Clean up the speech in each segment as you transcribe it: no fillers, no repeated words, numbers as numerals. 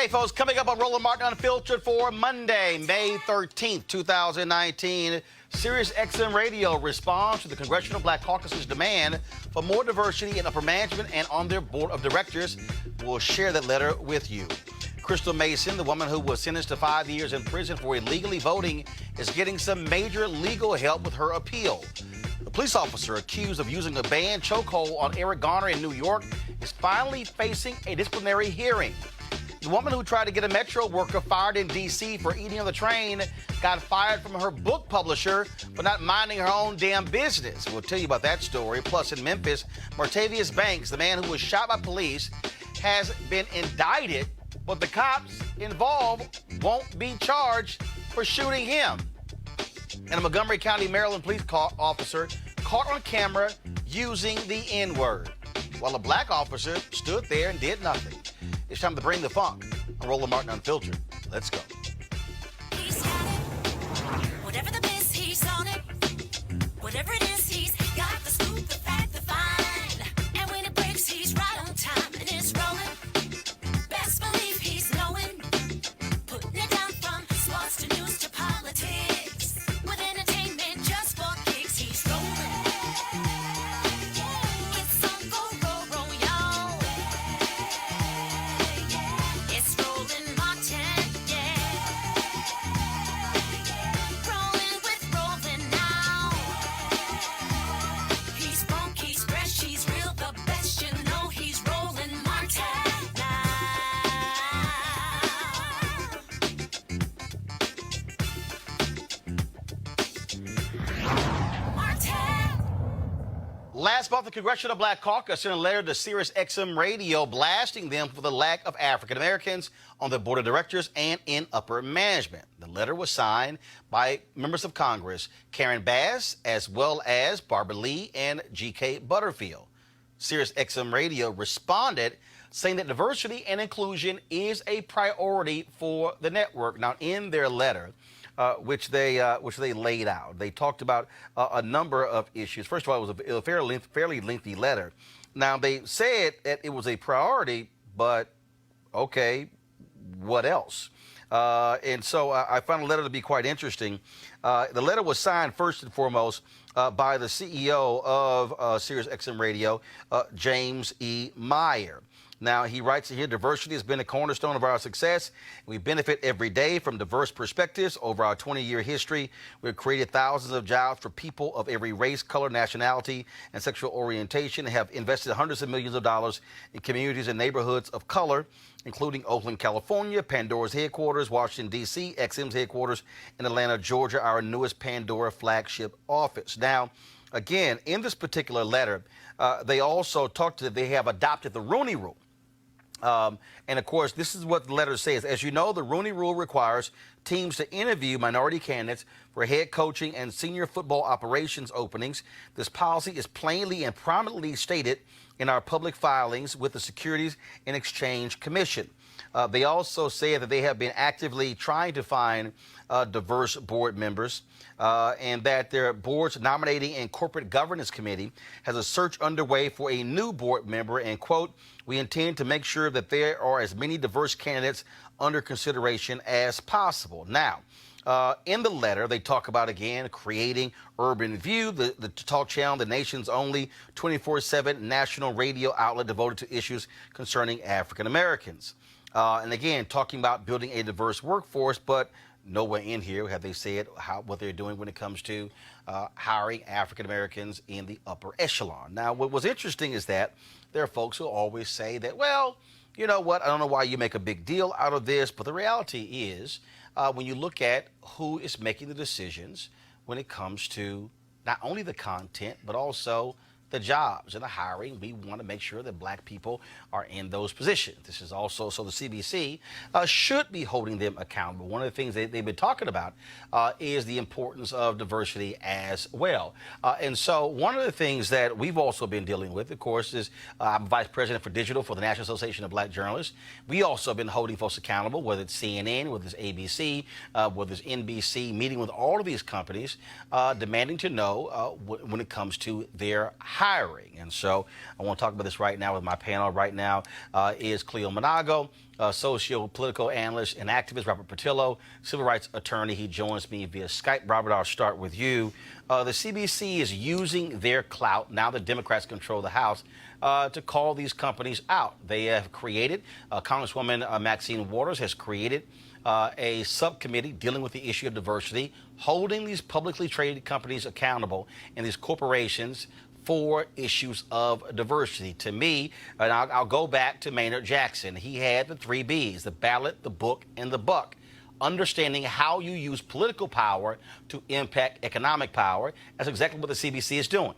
Hey, folks, coming up on Roland Martin Unfiltered for Monday, May 13th, 2019. Sirius XM Radio responds to the Congressional Black Caucus's demand for more diversity in upper management and on their board of directors. We'll share that letter with you. Crystal Mason, the woman who was sentenced to 5 years in prison for illegally voting, is getting some major legal help with her appeal. The police officer accused of using a banned chokehold on Eric Garner in New York is finally facing a disciplinary hearing. The woman who tried to get a Metro worker fired in D.C. for eating on the train got fired from her book publisher for not minding her own damn business. We'll tell you about that story. Plus, in Memphis, Martavious Banks, the man who was shot by police, has been indicted, but the cops involved won't be charged for shooting him. And a Montgomery County Maryland police officer caught on camera using the N-word, while a black officer stood there and did nothing. It's time to bring the funk on Roland Martin Unfiltered. Let's go. He's got it. Whatever the miss, he's on it. Whatever it is, he's got the scoop, the fact, the fine. And when it breaks, he's right on time and it's rolling. Best believe he's knowing. Putting it down from sports to news to politics. With entertainment just for kicks, he's rolling. It's on go, roll, roll, y'all. It's Roland Martin, yeah. Rolling with Roland now. He's funk, he's fresh, he's real, the best, you know he's Roland Martin now. Martin. Last month, the Congressional Black Caucus sent a letter to Sirius XM Radio blasting them for the lack of African Americans on the board of directors and in upper management. The letter was signed by members of Congress Karen Bass, as well as Barbara Lee and G.K. Butterfield. Sirius XM Radio responded, saying that diversity and inclusion is a priority for the network. Now, in their letter, which they laid out, they talked about a number of issues. First of all, it was a fairly lengthy letter. Now, they said that it was a priority, but okay, what else? And so I found the letter to be quite interesting. The letter was signed first and foremost by the CEO of Sirius XM Radio, James E. Meyer. Now, he writes here, diversity has been a cornerstone of our success. We benefit every day from diverse perspectives. Over our 20-year history, we've created thousands of jobs for people of every race, color, nationality, and sexual orientation, and have invested hundreds of millions of dollars in communities and neighborhoods of color, including Oakland, California, Pandora's headquarters, Washington, D.C., XM's headquarters, in Atlanta, Georgia, our newest Pandora flagship office. Now, again, in this particular letter, they also talked that they have adopted the Rooney Rule. And, of course, this is what the letter says. As you know, the Rooney Rule requires teams to interview minority candidates for head coaching and senior football operations openings. This policy is plainly and prominently stated in our public filings with the Securities and Exchange Commission. They also say that they have been actively trying to find diverse board members and that their board's nominating and corporate governance committee has a search underway for a new board member and, quote, we intend to make sure that there are as many diverse candidates under consideration as possible. Now, in the letter, they talk about, again, creating Urban View, the talk channel, the nation's only 24/7 national radio outlet devoted to issues concerning African Americans. And again, talking about building a diverse workforce, but nowhere in here have they said what they're doing when it comes to hiring African Americans in the upper echelon. Now, what was interesting is that there are folks who always say that, well, you know what, I don't know why you make a big deal out of this, but the reality is when you look at who is making the decisions when it comes to not only the content, but also the jobs and the hiring, we want to make sure that black people are in those positions. This is also, so the CBC should be holding them accountable. One of the things they've been talking about is the importance of diversity as well. And so one of the things that we've also been dealing with, of course, is I'm Vice President for Digital for the National Association of Black Journalists. We also have been holding folks accountable, whether it's CNN, whether it's ABC, whether it's NBC, meeting with all of these companies, demanding to know when it comes to their hiring. hiring. And so I want to talk about this right now with my panel. Right now is Cleo Monago, socio-political analyst and activist, Robert Patillo, civil rights attorney. He joins me via Skype. Robert, I'll start with you. The CBC is using their clout, now the Democrats control the House, to call these companies out. They have created, Congresswoman Maxine Waters has created a subcommittee dealing with the issue of diversity, holding these publicly traded companies accountable and these corporations for issues of diversity. To me, and I'll go back to Maynard Jackson. He had the 3 B's, the ballot, the book, and the buck. Understanding how you use political power to impact economic power. That's exactly what the CBC is doing.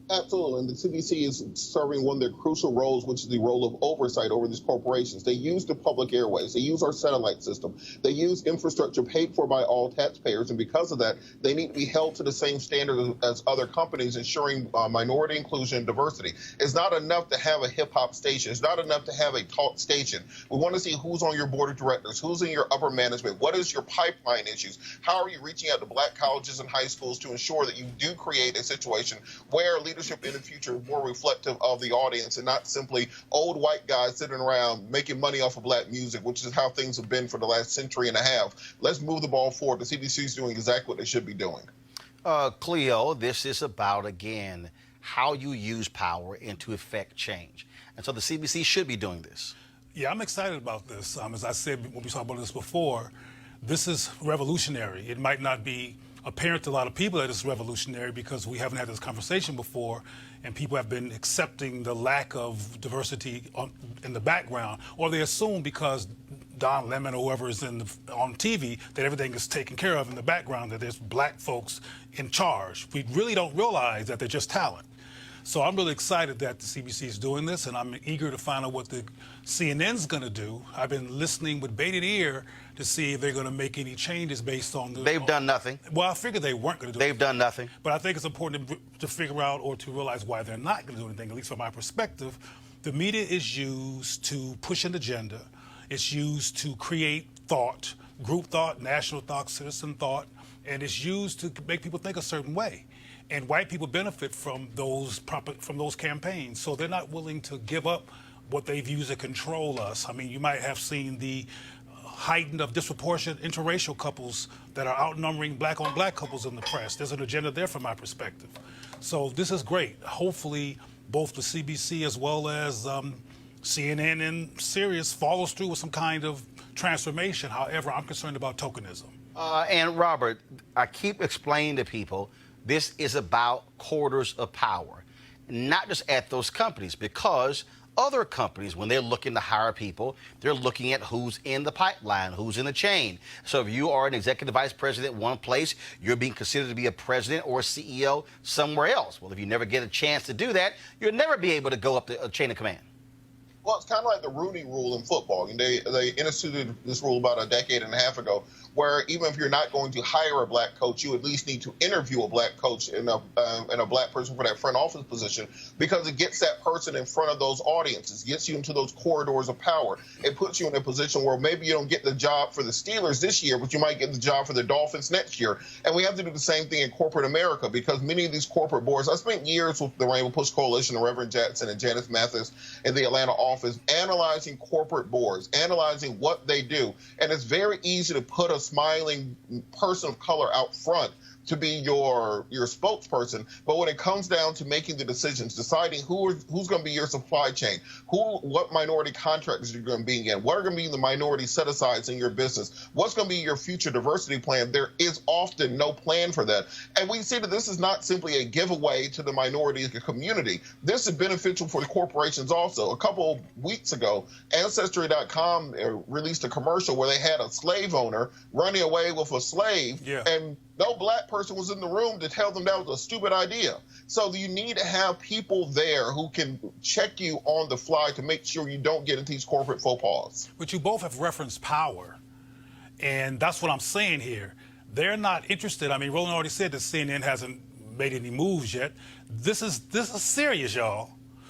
Absolutely, and the CBC is serving one of their crucial roles, which is the role of oversight over these corporations. They use the public airways. They use our satellite system. They use infrastructure paid for by all taxpayers, and because of that, they need to be held to the same standard as other companies, ensuring minority inclusion and diversity. It's not enough to have a hip-hop station. It's not enough to have a talk station. We want to see who's on your board of directors, who's in your upper management, what is your pipeline issues, how are you reaching out to black colleges and high schools to ensure that you do create a situation where leadership in the future is more reflective of the audience and not simply old white guys sitting around making money off of black music, which is how things have been for the last century and a half. Let's move the ball forward. The CBC is doing exactly what they should be doing. Cleo, this is about, again, how you use power and to effect change. And so the CBC should be doing this. Yeah, I'm excited about this. As I said when we talked about this before, this is revolutionary. It might not be apparent to a lot of people that it's revolutionary because we haven't had this conversation before, and people have been accepting the lack of diversity in the background, or they assume because Don Lemon or whoever is on TV that everything is taken care of in the background, that there's black folks in charge. We really don't realize that they're just talent. So I'm really excited that the CBC is doing this, and I'm eager to find out what the CNN's going to do. I've been listening with bated ear to see if they're going to make any changes based on the... They've done nothing. Well, I figured they weren't going to do They've done nothing. But I think it's important to figure out or to realize why they're not going to do anything, at least from my perspective. The media is used to push an agenda. It's used to create thought, group thought, national thought, citizen thought, and it's used to make people think a certain way. And white people benefit from those campaigns, so they're not willing to give up what they've used to control us. I mean, you might have seen the heightened of disproportionate interracial couples that are outnumbering black-on-black couples in the press. There's an agenda there from my perspective. So this is great. Hopefully, both the CBC as well as CNN and Sirius follows through with some kind of transformation. However, I'm concerned about tokenism. And Robert, I keep explaining to people, this is about quarters of power, not just at those companies, because other companies, when they're looking to hire people, they're looking at who's in the pipeline, who's in the chain. So if you are an executive vice president one place, you're being considered to be a president or a CEO somewhere else. Well, if you never get a chance to do that, you'll never be able to go up the chain of command. Well, it's kind of like the Rooney Rule in football. And they instituted this rule about a decade and a half ago, where even if you're not going to hire a black coach, you at least need to interview a black coach and a black person for that front office position, because it gets that person in front of those audiences, gets you into those corridors of power. It puts you in a position where maybe you don't get the job for the Steelers this year, but you might get the job for the Dolphins next year. And we have to do the same thing in corporate America, because many of these corporate boards, I spent years with the Rainbow Push Coalition, the Reverend Jackson and Janice Mathis in the Atlanta office, analyzing corporate boards, analyzing what they do. And it's very easy to put a smiling person of color out front to be your spokesperson, but when it comes down to making the decisions, deciding who's going to be your supply chain, what minority contractors you're going to be in, what are going to be the minority set-asides in your business, what's going to be your future diversity plan, there is often no plan for that. And we see that this is not simply a giveaway to the minority community. This is beneficial for the corporations also. A couple of weeks ago, Ancestry.com released a commercial where they had a slave owner running away with a slave, and no black person was in the room to tell them that was a stupid idea. So you need to have people there who can check you on the fly to make sure you don't get into these corporate faux pas. But you both have referenced power, and that's what I'm saying here. They're not interested. I mean, Roland already said that CNN hasn't made any moves yet. This is serious, y'all.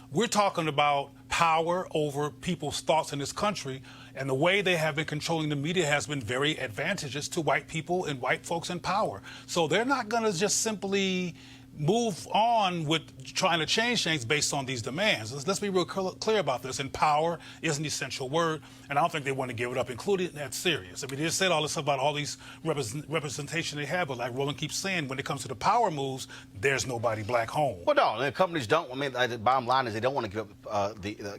We're talking about power over people's thoughts in this country, and the way they have been controlling the media has been very advantageous to white people and white folks in power. So they're not going to just simply move on with trying to change things based on these demands. Let's be real clear about this. And power is an essential word, and I don't think they want to give it up, including at Sirius. I mean, they said all this about all these representation they have, but like Roland keeps saying, when it comes to the power moves, there's nobody black home. Well, no, the companies don't. I mean, the bottom line is they don't want to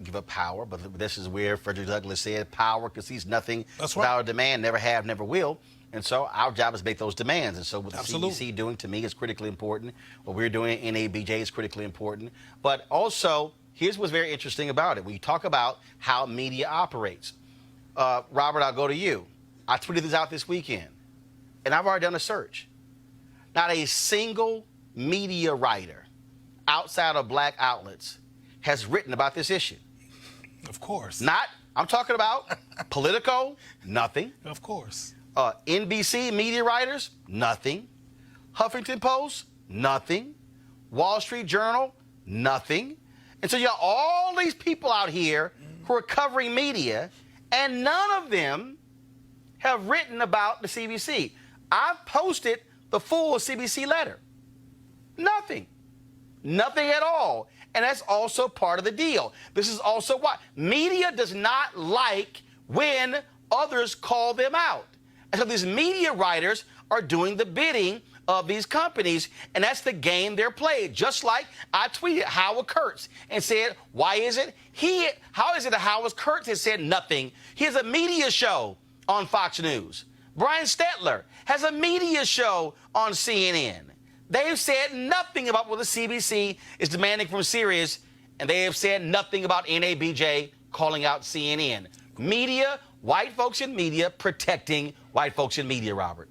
give up power, but this is where Frederick Douglass said power concedes nothing without a demand, never have, never will. And so our job is to make those demands. And so what the CBC doing to me is critically important. What we're doing at NABJ is critically important. But also, here's what's very interesting about it. When you talk about how media operates, Robert, I'll go to you. I tweeted this out this weekend, and I've already done a search. Not a single media writer outside of black outlets has written about this issue. Of course. I'm talking about Politico, nothing. Of course. NBC media writers, nothing. Huffington Post, nothing. Wall Street Journal, nothing. And so you have all these people out here who are covering media, and none of them have written about the CBC. I've posted the full CBC letter. Nothing. Nothing at all. And that's also part of the deal. This is also why media does not like when others call them out. And so these media writers are doing the bidding of these companies, and that's the game they're playing. Just like I tweeted Howard Kurtz and said, how is it that Howard Kurtz has said nothing? He has a media show on Fox News. Brian Stetler has a media show on CNN. They've said nothing about what the CBC is demanding from Sirius, and they have said nothing about NABJ calling out CNN. Media, white folks in media protecting white folks in media, Robert.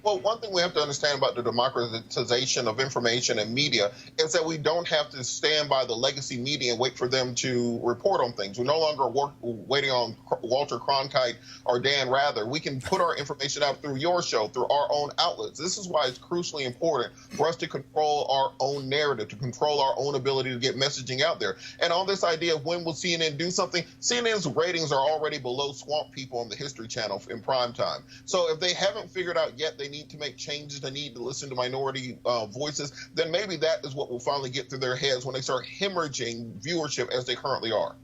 Well, one thing we have to understand about the democratization of information and media is that we don't have to stand by the legacy media and wait for them to report on things. We're no longer waiting on Walter Cronkite or Dan Rather. We can put our information out through your show, through our own outlets. This is why it's crucially important for us to control our own narrative, to control our own ability to get messaging out there. And on this idea of when will CNN do something, CNN's ratings are already below Swamp People on the History Channel in prime time. So if they haven't figured out yet they need to make changes, they need to listen to minority voices, then maybe that is what will finally get through their heads when they start hemorrhaging viewership as they currently are.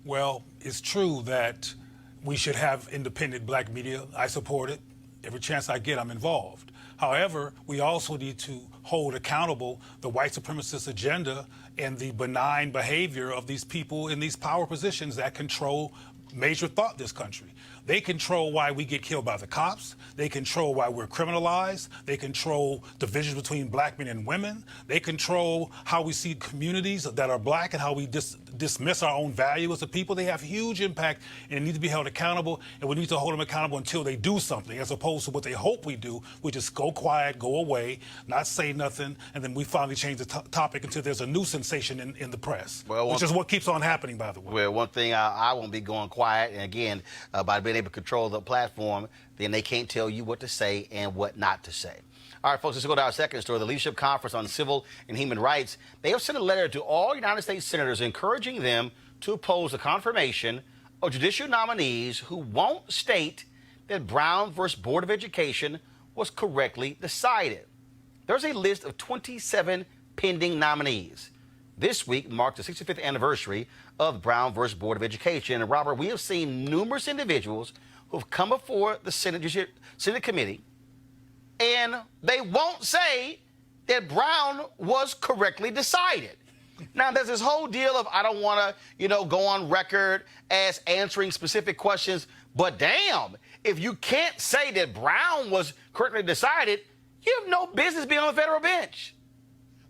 Well, it's true that we should have independent black media. I support it. Every chance I get, I'm involved. However, we also need to hold accountable the white supremacist agenda and the benign behavior of these people in these power positions that control major thought in this country. They control why we get killed by the cops. They control why we're criminalized. They control divisions between black men and women. They control how we see communities that are black and how we dismiss our own value as a people. They have huge impact and need to be held accountable, and we need to hold them accountable until they do something, as opposed to what they hope we do. We just go quiet, go away, not say nothing, and then we finally change the topic until there's a new sensation in the press, which is what keeps on happening, by the way. Well, one thing I won't be going quiet, and again, by being able to control the platform, then they can't tell you what to say and what not to say. All right, folks, let's go to our second story. The Leadership Conference on Civil and Human Rights. They have sent a letter to all United States senators encouraging them to oppose the confirmation of judicial nominees who won't state that Brown versus Board of Education was correctly decided. There's a list of 27 pending nominees. This week marked the 65th anniversary of Brown versus Board of Education. And Robert, we have seen numerous individuals who have come before the Senate committee, and they won't say that Brown was correctly decided. Now, there's this whole deal of I don't want to, go on record as answering specific questions, but damn, if you can't say that Brown was correctly decided, you have no business being on the federal bench.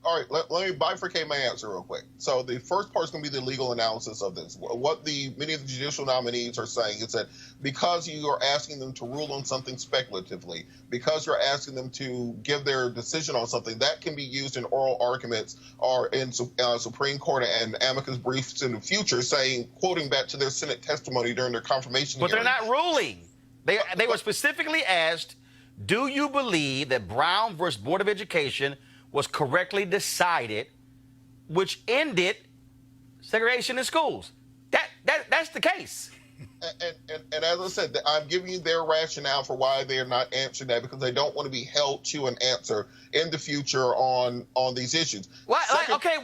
All right, let me bifurcate my answer real quick. So the first part is going to be the legal analysis of this. What many of the judicial nominees are saying is that because you are asking them to rule on something speculatively, because you're asking them to give their decision on something, that can be used in oral arguments or in Supreme Court and amicus briefs in the future, quoting back to their Senate testimony during their confirmation hearing. But they're not ruling. They were specifically asked, do you believe that Brown versus Board of Education was correctly decided, which ended segregation in schools? That's the case. And as I said, I'm giving you their rationale for why they're not answering that, because they don't want to be held to an answer in the future on these issues. What?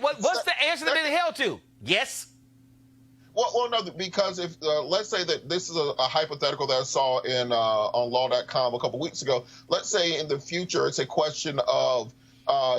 What's the answer that they're held to? Yes. Well, no, because if let's say that this is a hypothetical that I saw in on law.com a couple weeks ago. Let's say in the future it's a question of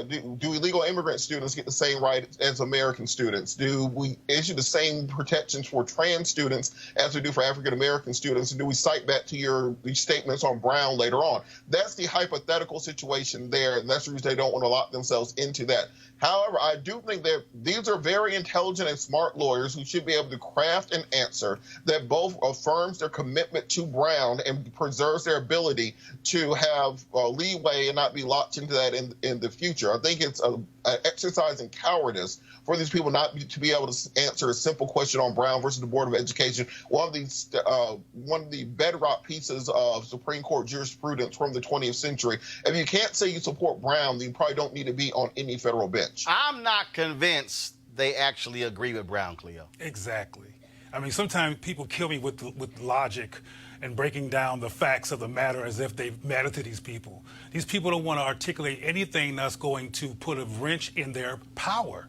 do illegal immigrant students get the same right as American students? Do we issue the same protections for trans students as we do for African American students? And do we cite back to these statements on Brown later on? That's the hypothetical situation there, and that's the reason they don't want to lock themselves into that. However, I do think that these are very intelligent and smart lawyers who should be able to craft an answer that both affirms their commitment to Brown and preserves their ability to have leeway and not be locked into that in the future. I think it's an exercise in cowardice for these people not to be able to answer a simple question on Brown versus the Board of Education, one of the bedrock pieces of Supreme Court jurisprudence from the 20th century. If you can't say you support Brown, then you probably don't need to be on any federal bench. I'm not convinced they actually agree with Brown, Cleo. Exactly. I mean, sometimes people kill me with logic and breaking down the facts of the matter as if they matter to these people. These people don't want to articulate anything that's going to put a wrench in their power.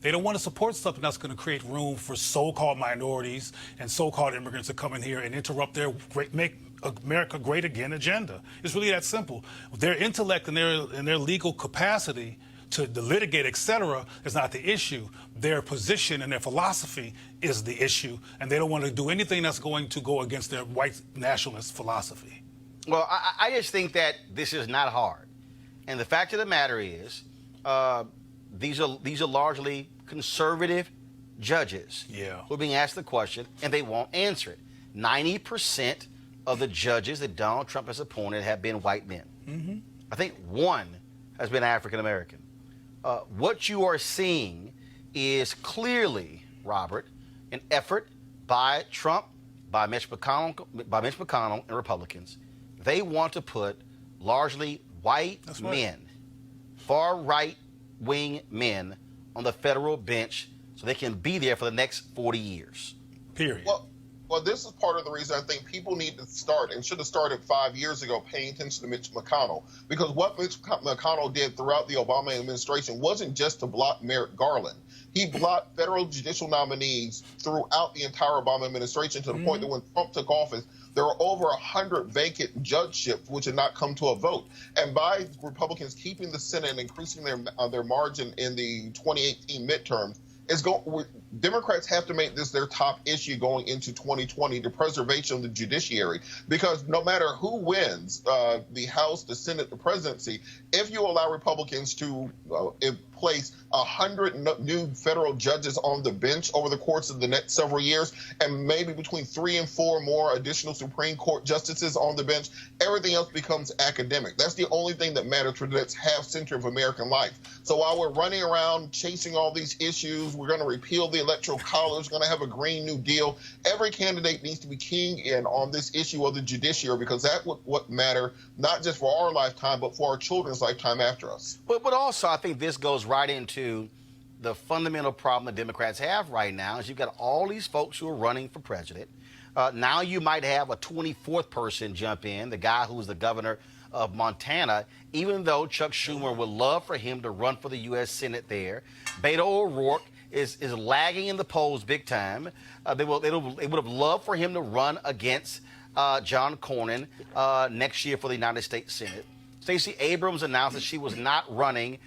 They don't want to support something that's going to create room for so-called minorities and so-called immigrants to come in here and interrupt their make America great again agenda. It's really that simple. Their intellect and their legal capacity to litigate, etc., is not the issue. Their position and their philosophy is the issue, and they don't want to do anything that's going to go against their white nationalist philosophy. Well, I just think that this is not hard. And the fact of the matter is, these are largely conservative judges who are being asked the question, and they won't answer it. 90% of the judges that Donald Trump has appointed have been white men. Mm-hmm. I think one has been African American. What you are seeing is clearly, Robert, an effort by Trump, by Mitch McConnell and Republicans. They want to put largely white men, far right-wing men, on the federal bench so they can be there for the next 40 years. Period. Well, this is part of the reason I think people need to start, and should have started 5 years ago, paying attention to Mitch McConnell. Because what Mitch McConnell did throughout the Obama administration wasn't just to block Merrick Garland. He blocked federal judicial nominees throughout the entire Obama administration, to the point that when Trump took office, there were over 100 vacant judgeships which had not come to a vote. And by Republicans keeping the Senate and increasing their margin in the 2018 midterms, Democrats have to make this their top issue going into 2020, the preservation of the judiciary, because no matter who wins the House, the Senate, the presidency, if you allow Republicans to place 100 new federal judges on the bench over the course of the next several years, and maybe between 3 and 4 more additional Supreme Court justices on the bench, everything else becomes academic. That's the only thing that matters for the next half century of American life. So while we're running around chasing all these issues, we're going to repeal the Electoral College, going to have a Green New Deal. Every candidate needs to be keying in on this issue of the judiciary, because that's what matters, not just for our lifetime, but for our children's lifetime after us. But also, I think this goes right into the fundamental problem the Democrats have right now, is you've got all these folks who are running for president. Now you might have a 24th person jump in, the guy who's the governor of Montana, even though Chuck Schumer would love for him to run for the U.S. Senate there. Beto O'Rourke is lagging in the polls big time. They would have loved for him to run against John Cornyn next year for the United States Senate. Stacey Abrams announced that she was not running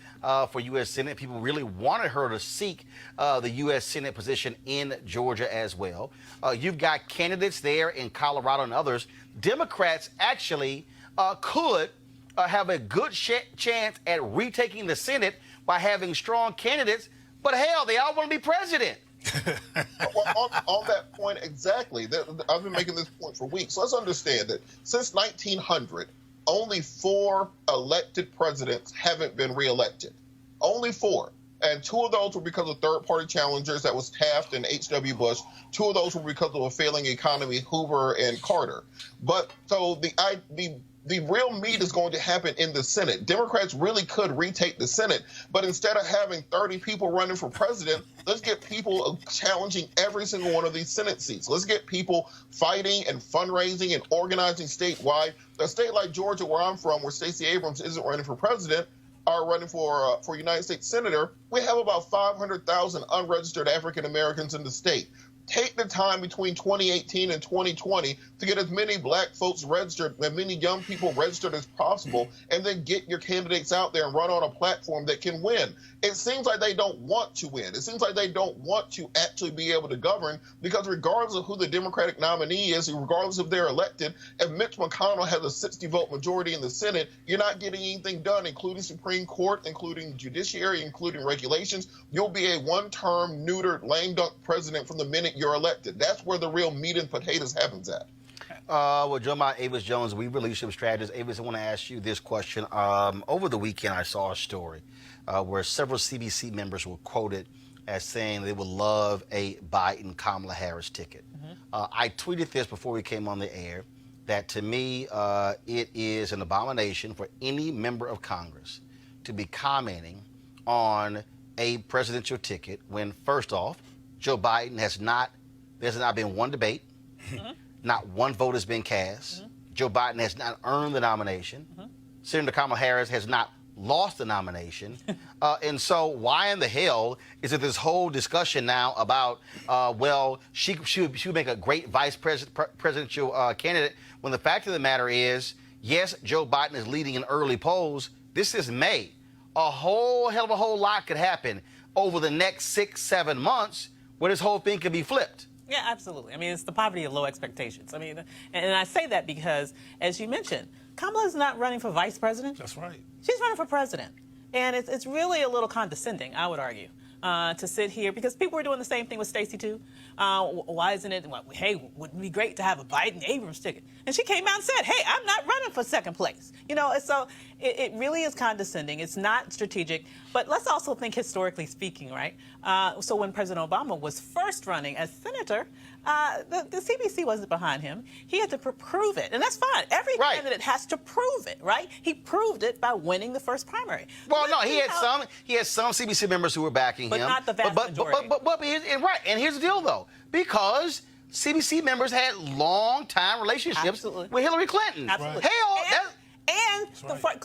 for U.S. Senate. People really wanted her to seek the U.S. Senate position in Georgia as well. You've got candidates there in Colorado and others. Democrats actually could have a good chance at retaking the Senate by having strong candidates, but hell, they all want to be president. Well, on that point, exactly. I've been making this point for weeks. Let's understand that since 1900, only 4 elected presidents haven't been reelected. Only 4. And 2 of those were because of third-party challengers. That was Taft and H.W. Bush. 2 of those were because of a failing economy, Hoover and Carter. But so the The real meat is going to happen in the Senate. Democrats really could retake the Senate, but instead of having 30 people running for president, let's get people challenging every single one of these Senate seats. Let's get people fighting and fundraising and organizing statewide. A state like Georgia, where I'm from, where Stacey Abrams isn't running for president, are running for United States Senator, we have about 500,000 unregistered African Americans in the state. Take the time between 2018 and 2020 to get as many black folks registered, as many young people registered as possible, and then get your candidates out there and run on a platform that can win. It seems like they don't want to win. It seems like they don't want to actually be able to govern, because regardless of who the Democratic nominee is, regardless if they're elected, if Mitch McConnell has a 60-vote majority in the Senate, you're not getting anything done, including Supreme Court, including judiciary, including regulations. You'll be a one-term, neutered, lame-dunk president from the minute you're elected. That's where the real meat and potatoes happens at. Well, Joe Avis Jones, we leadership strategist. Avis, I want to ask you this question. Over the weekend, I saw a story where several CBC members were quoted as saying they would love a Biden-Kamala Harris ticket. I tweeted this before we came on the air, that to me, it is an abomination for any member of Congress to be commenting on a presidential ticket when, first off, Joe Biden there's not been one debate, not one vote has been cast. Joe Biden has not earned the nomination. Senator Kamala Harris has not lost the nomination. And so why in the hell is it this whole discussion now about, well, she would make a great presidential candidate, when the fact of the matter is, yes, Joe Biden is leading in early polls. This is May. A whole hell of a whole lot could happen over the next 6-7 months where this whole thing could be flipped. Yeah, absolutely. I mean, it's the poverty of low expectations. I mean, and I say that because, as you mentioned, Kamala's not running for vice president. That's right. She's running for president. And it's really a little condescending, I would argue, to sit here, because people were doing the same thing with Stacey, too. Why isn't it, well, hey, wouldn't it be great to have a Biden-Abrams ticket? And she came out and said, hey, I'm not running for second place. You know, and so it really is condescending. It's not strategic. But let's also think historically speaking, right? So when President Obama was first running as senator, the CBC wasn't behind him. He had to prove it. And that's fine. Every candidate has to prove it, right? He proved it by winning the first primary. Well, no, he had some CBC members who were backing him. But not the vast majority. And here's the deal, though. Because CBC members had long-time relationships with Hillary Clinton. Absolutely. Hell, And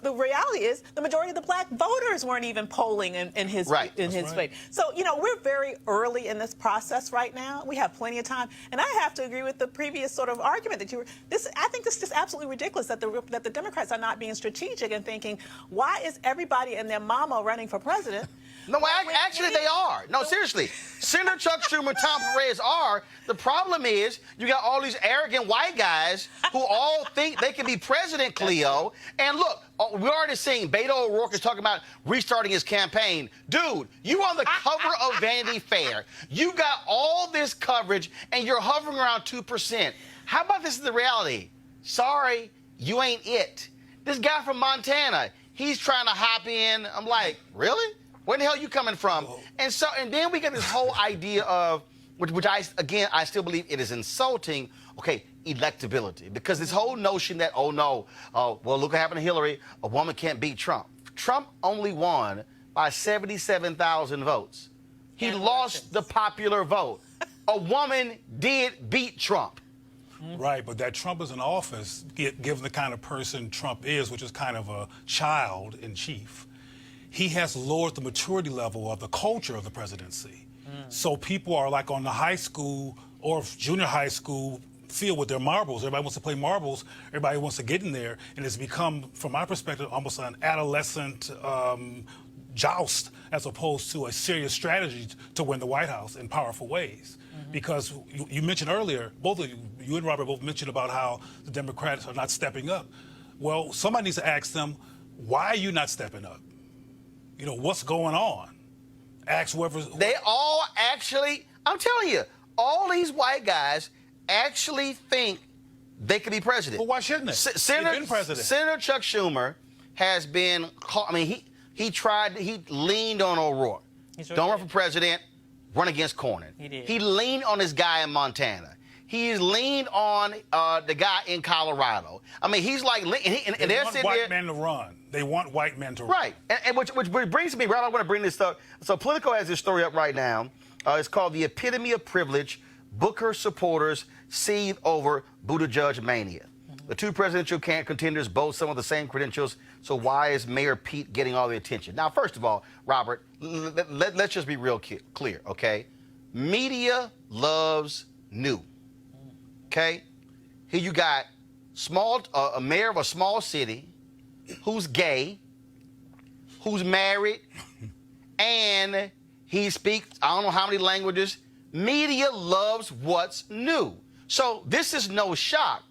the reality is the majority of the black voters weren't even polling in his favor. So, you know, we're very early in this process right now. We have plenty of time. And I have to agree with the previous sort of argument that you were, I think this is just absolutely ridiculous that the Democrats are not being strategic and thinking, why is everybody and their mama running for president? No, actually they are. No, seriously. Senator Chuck Schumer, Tom Perez are. The problem is you got all these arrogant white guys who all think they can be president, Cleo. And look, we're already seeing Beto O'Rourke is talking about restarting his campaign. Dude, you on the cover of Vanity Fair. You got all this coverage, and you're hovering around 2%. How about this is the reality? Sorry, you ain't it. This guy from Montana, he's trying to hop in. I'm like, really? Where the hell are you coming from? And then we get this whole idea of, which I still believe it is insulting, okay, electability. Because this whole notion that, well, look what happened to Hillary, a woman can't beat Trump. Trump only won by 77,000 votes. He lost the popular vote. A woman did beat Trump. Right, but that Trump is in office, given the kind of person Trump is, which is kind of a child in chief, he has lowered the maturity level of the culture of the presidency. So people are like on the high school or junior high school field with their marbles. Everybody wants to play marbles. Everybody wants to get in there. And it's become, from my perspective, almost an adolescent joust as opposed to a serious strategy to win the White House in powerful ways. Because you mentioned earlier, both of you and Robert both mentioned about how the Democrats are not stepping up. Well, somebody needs to ask them, why are you not stepping up? You know, what's going on? Ask whoever. They all actually, I'm telling you, all these white guys actually think they could be president. Well, why shouldn't they? Senator Chuck Schumer has been, he leaned on O'Rourke. Don't run for president, run against Cornyn. He did. He leaned on this guy in Montana. he's leaned on the guy in Colorado. I mean, he's like, and They they're want sitting white there. men to run. They want white men to run. Right, and which brings me right. I want to bring this up. So Politico has this story up right now. It's called "The Epitome of Privilege: Booker Supporters Seethe Over Buttigieg Mania." The two presidential contenders boast some of the same credentials. So why is Mayor Pete getting all the attention? Now, first of all, Robert, let's just be real clear, okay? Media loves new. Okay, here you got a mayor of a small city who's gay, who's married, and he speaks I don't know how many languages. Media loves what's new. So this is no shock.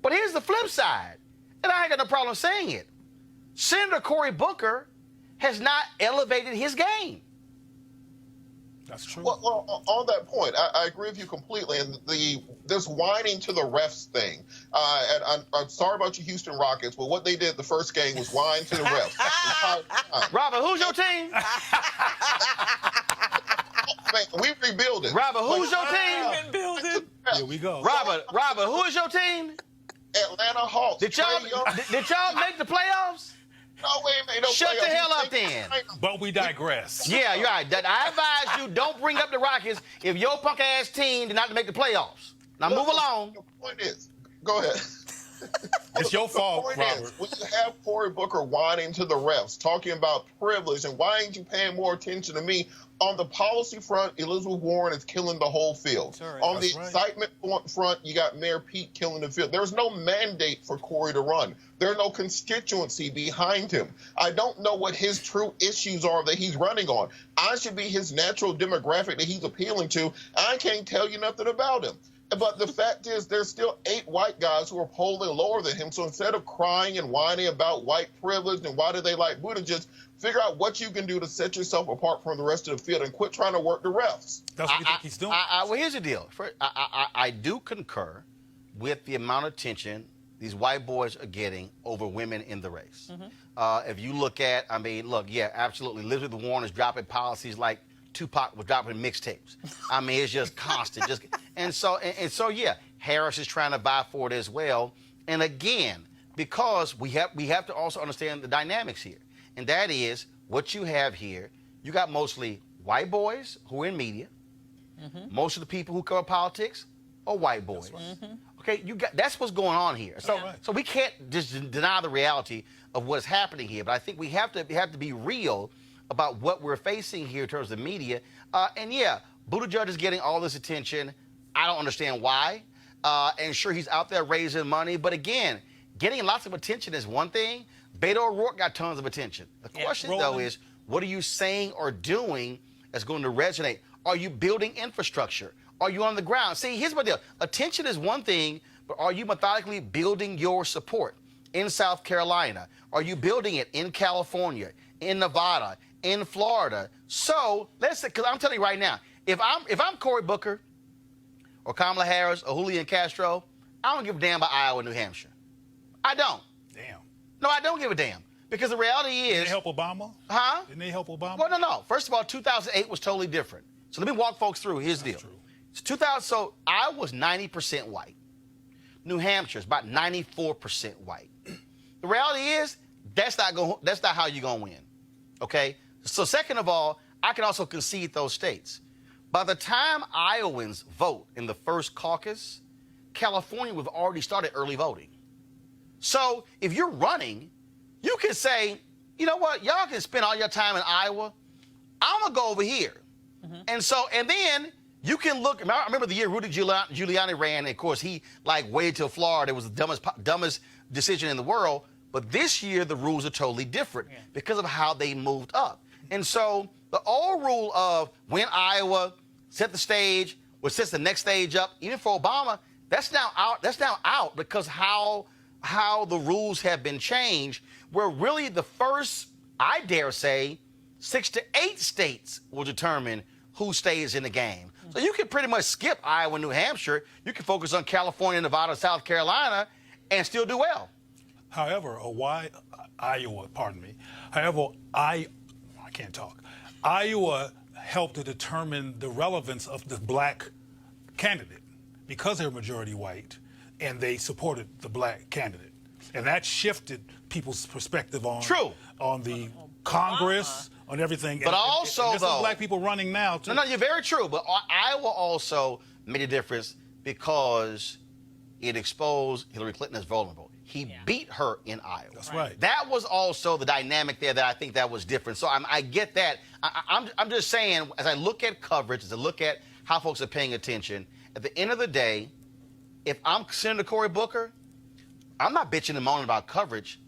But here's the flip side, and I ain't got no problem saying it. Senator Cory Booker has not elevated his game. That's true. Well, on that point, I agree with you completely. And this whining to the refs thing, and I'm sorry about your Houston Rockets, but what they did the first game was whine to the refs. Robert, who's your team? We rebuild it. Robert, who's your team? Here we go. Robert, who is your team? Atlanta Hawks. Did y'all make the playoffs? No, we ain't made no Shut playoffs. the hell up then. But we digress. Yeah, you're right. I advise you, don't bring up the Rockets if your punk ass team did not make the playoffs. Now move along. The point is, go ahead. It's your fault, The point Robert. is, when you have Cory Booker whining to the refs, talking about privilege, and why ain't you paying more attention to me? On the policy front, Elizabeth Warren is killing the whole field. Sure, On the that's right. excitement front, you got Mayor Pete killing the field. There's no mandate for Cory to run. There's no constituency behind him. I don't know what his true issues are that he's running on. I should be his natural demographic that he's appealing to. I can't tell you nothing about him. But the fact is, there's still 8 white guys who are polling lower than him. So instead of crying and whining about white privilege and why do they like Buttigieg, figure out what you can do to set yourself apart from the rest of the field and quit trying to work the refs. That's what you think he's doing. Well, here's the deal. I do concur with the amount of attention these white boys are getting over women in the race. If you look at, yeah, absolutely. Elizabeth Warren is dropping policies like Tupac was dropping mixtapes. I mean, it's just constant. And so, yeah, Harris is trying to vie for it as well. And again, because we have to also understand the dynamics here. And that is what you have here. You got mostly white boys who are in media. Most of the people who cover politics are white boys. Okay, that's what's going on here. So, so we can't just deny the reality of what's happening here. But I think we have to be real about what we're facing here in terms of media. And yeah, Buttigieg is getting all this attention. I don't understand why. And sure, he's out there raising money. But again, getting lots of attention is one thing. Beto O'Rourke got tons of attention. The question, though, is what are you saying or doing that's going to resonate? Are you building infrastructure? Are you on the ground? See, here's my deal. Attention is one thing, but are you methodically building your support in South Carolina? Are you building it in California, in Nevada, in Florida? So let's say, because I'm telling you right now, if I'm Cory Booker or Kamala Harris or Julian Castro, I don't give a damn about Iowa and New Hampshire. I don't. Damn. No, I don't give a damn. Because the reality is... Didn't they help Obama? Huh? Didn't they help Obama? Well, no. First of all, 2008 was totally different. So let me walk folks through. Here's the deal. True. So Iowa was 90% white. New Hampshire is about 94% white. The reality is that's not how you're going to win. Okay? So second of all, I can also concede those states. By the time Iowans vote in the first caucus, California would have already started early voting. So if you're running, you can say, you know what, y'all can spend all your time in Iowa. I'm going to go over here. And then you can look. I remember the year Rudy Giuliani ran, and of course, he waited till Florida. It was the dumbest decision in the world. But this year, the rules are totally different because of how they moved up. And so the old rule of when Iowa set the stage, which sets the next stage up, even for Obama, that's now out. That's now out because how the rules have been changed, where really the first, I dare say, 6 to 8 states will determine who stays in the game. So you can pretty much skip Iowa and New Hampshire. You can focus on California, Nevada, South Carolina, and still do well. However, Iowa helped to determine the relevance of the black candidate because they were majority white, and they supported the black candidate. And that shifted people's perspective on the Congress, on everything. But also, there's some black people running now, too. No, you're very true. But Iowa also made a difference because it exposed Hillary Clinton as vulnerable. He beat her in Iowa. That's right. That was also the dynamic there that I think that was different. So I get that. I'm just saying, as I look at coverage, as I look at how folks are paying attention, at the end of the day, if I'm Senator Cory Booker, I'm not bitching and moaning about coverage.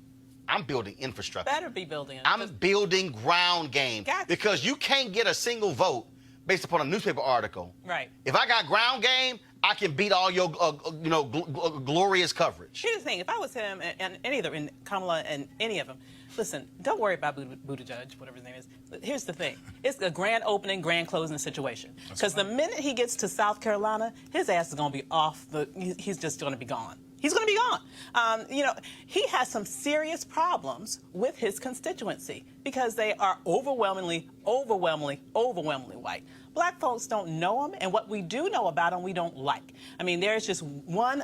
I'm building infrastructure. Better be building it. I'm building ground game. Gotcha. Because you can't get a single vote based upon a newspaper article. Right. If I got ground game, I can beat all your, glorious coverage. Here's the thing: if I was him and any other, and Kamala and any of them, listen, don't worry about Buttigieg, whatever his name is. Here's the thing: it's a grand opening, grand closing situation. Because the minute he gets to South Carolina, his ass is going to be off the. He's just going to be gone. He's going to be gone. He has some serious problems with his constituency because they are overwhelmingly white. Black folks don't know him, and what we do know about him, we don't like. I mean, there's just one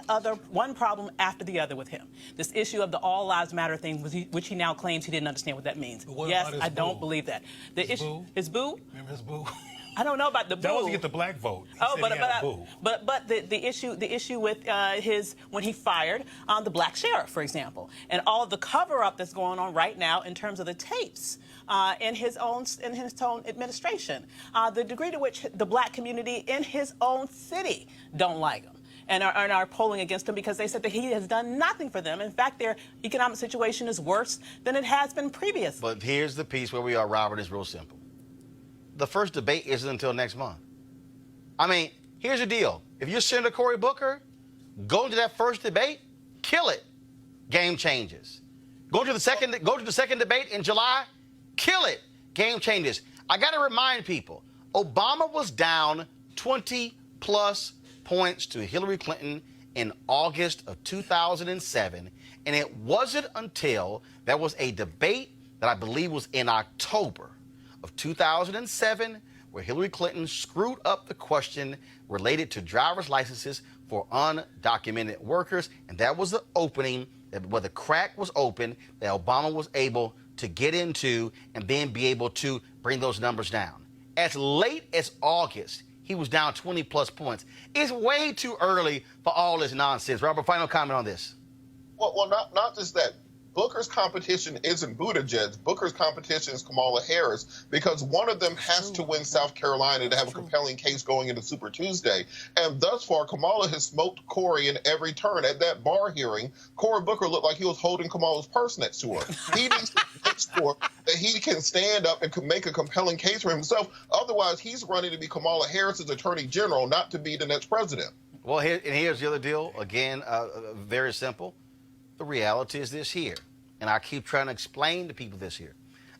problem after the other with him. This issue of the All Lives Matter thing, which he now claims he didn't understand what that means. Yes, I don't believe that. His boo? Remember his boo? I don't know about the boo. That was to get the black vote. But the issue with when he fired the black sheriff, for example, and all of the cover-up that's going on right now in terms of the tapes in his own administration, the degree to which the black community in his own city don't like him and are polling against him because they said that he has done nothing for them. In fact, their economic situation is worse than it has been previously. But here's the piece where we are, Robert. It's real simple. The first debate isn't until next month. I mean, here's the deal. If you're Senator Cory Booker, go to that first debate, kill it. Game changes. Go to the second debate in July, kill it. Game changes. I got to remind people, Obama was down 20-plus points to Hillary Clinton in August of 2007, and it wasn't until there was a debate that I believe was in October of 2007, where Hillary Clinton screwed up the question related to driver's licenses for undocumented workers, and that was the opening, where the crack was open, that Obama was able to get into and then be able to bring those numbers down. As late as August, he was down 20-plus points. It's way too early for all this nonsense. Robert, final comment on this. Well, not just that. Booker's competition isn't Buttigieg. Booker's competition is Kamala Harris, because one of them has to win South Carolina to have a compelling case going into Super Tuesday. And thus far, Kamala has smoked Cory in every turn. At that bar hearing, Cory Booker looked like he was holding Kamala's purse next to her. He needs to make sure that he can stand up and can make a compelling case for himself. Otherwise, he's running to be Kamala Harris's attorney general, not to be the next president. Well, here's the other deal. Again, very simple. The reality is this here, and I keep trying to explain to people this here.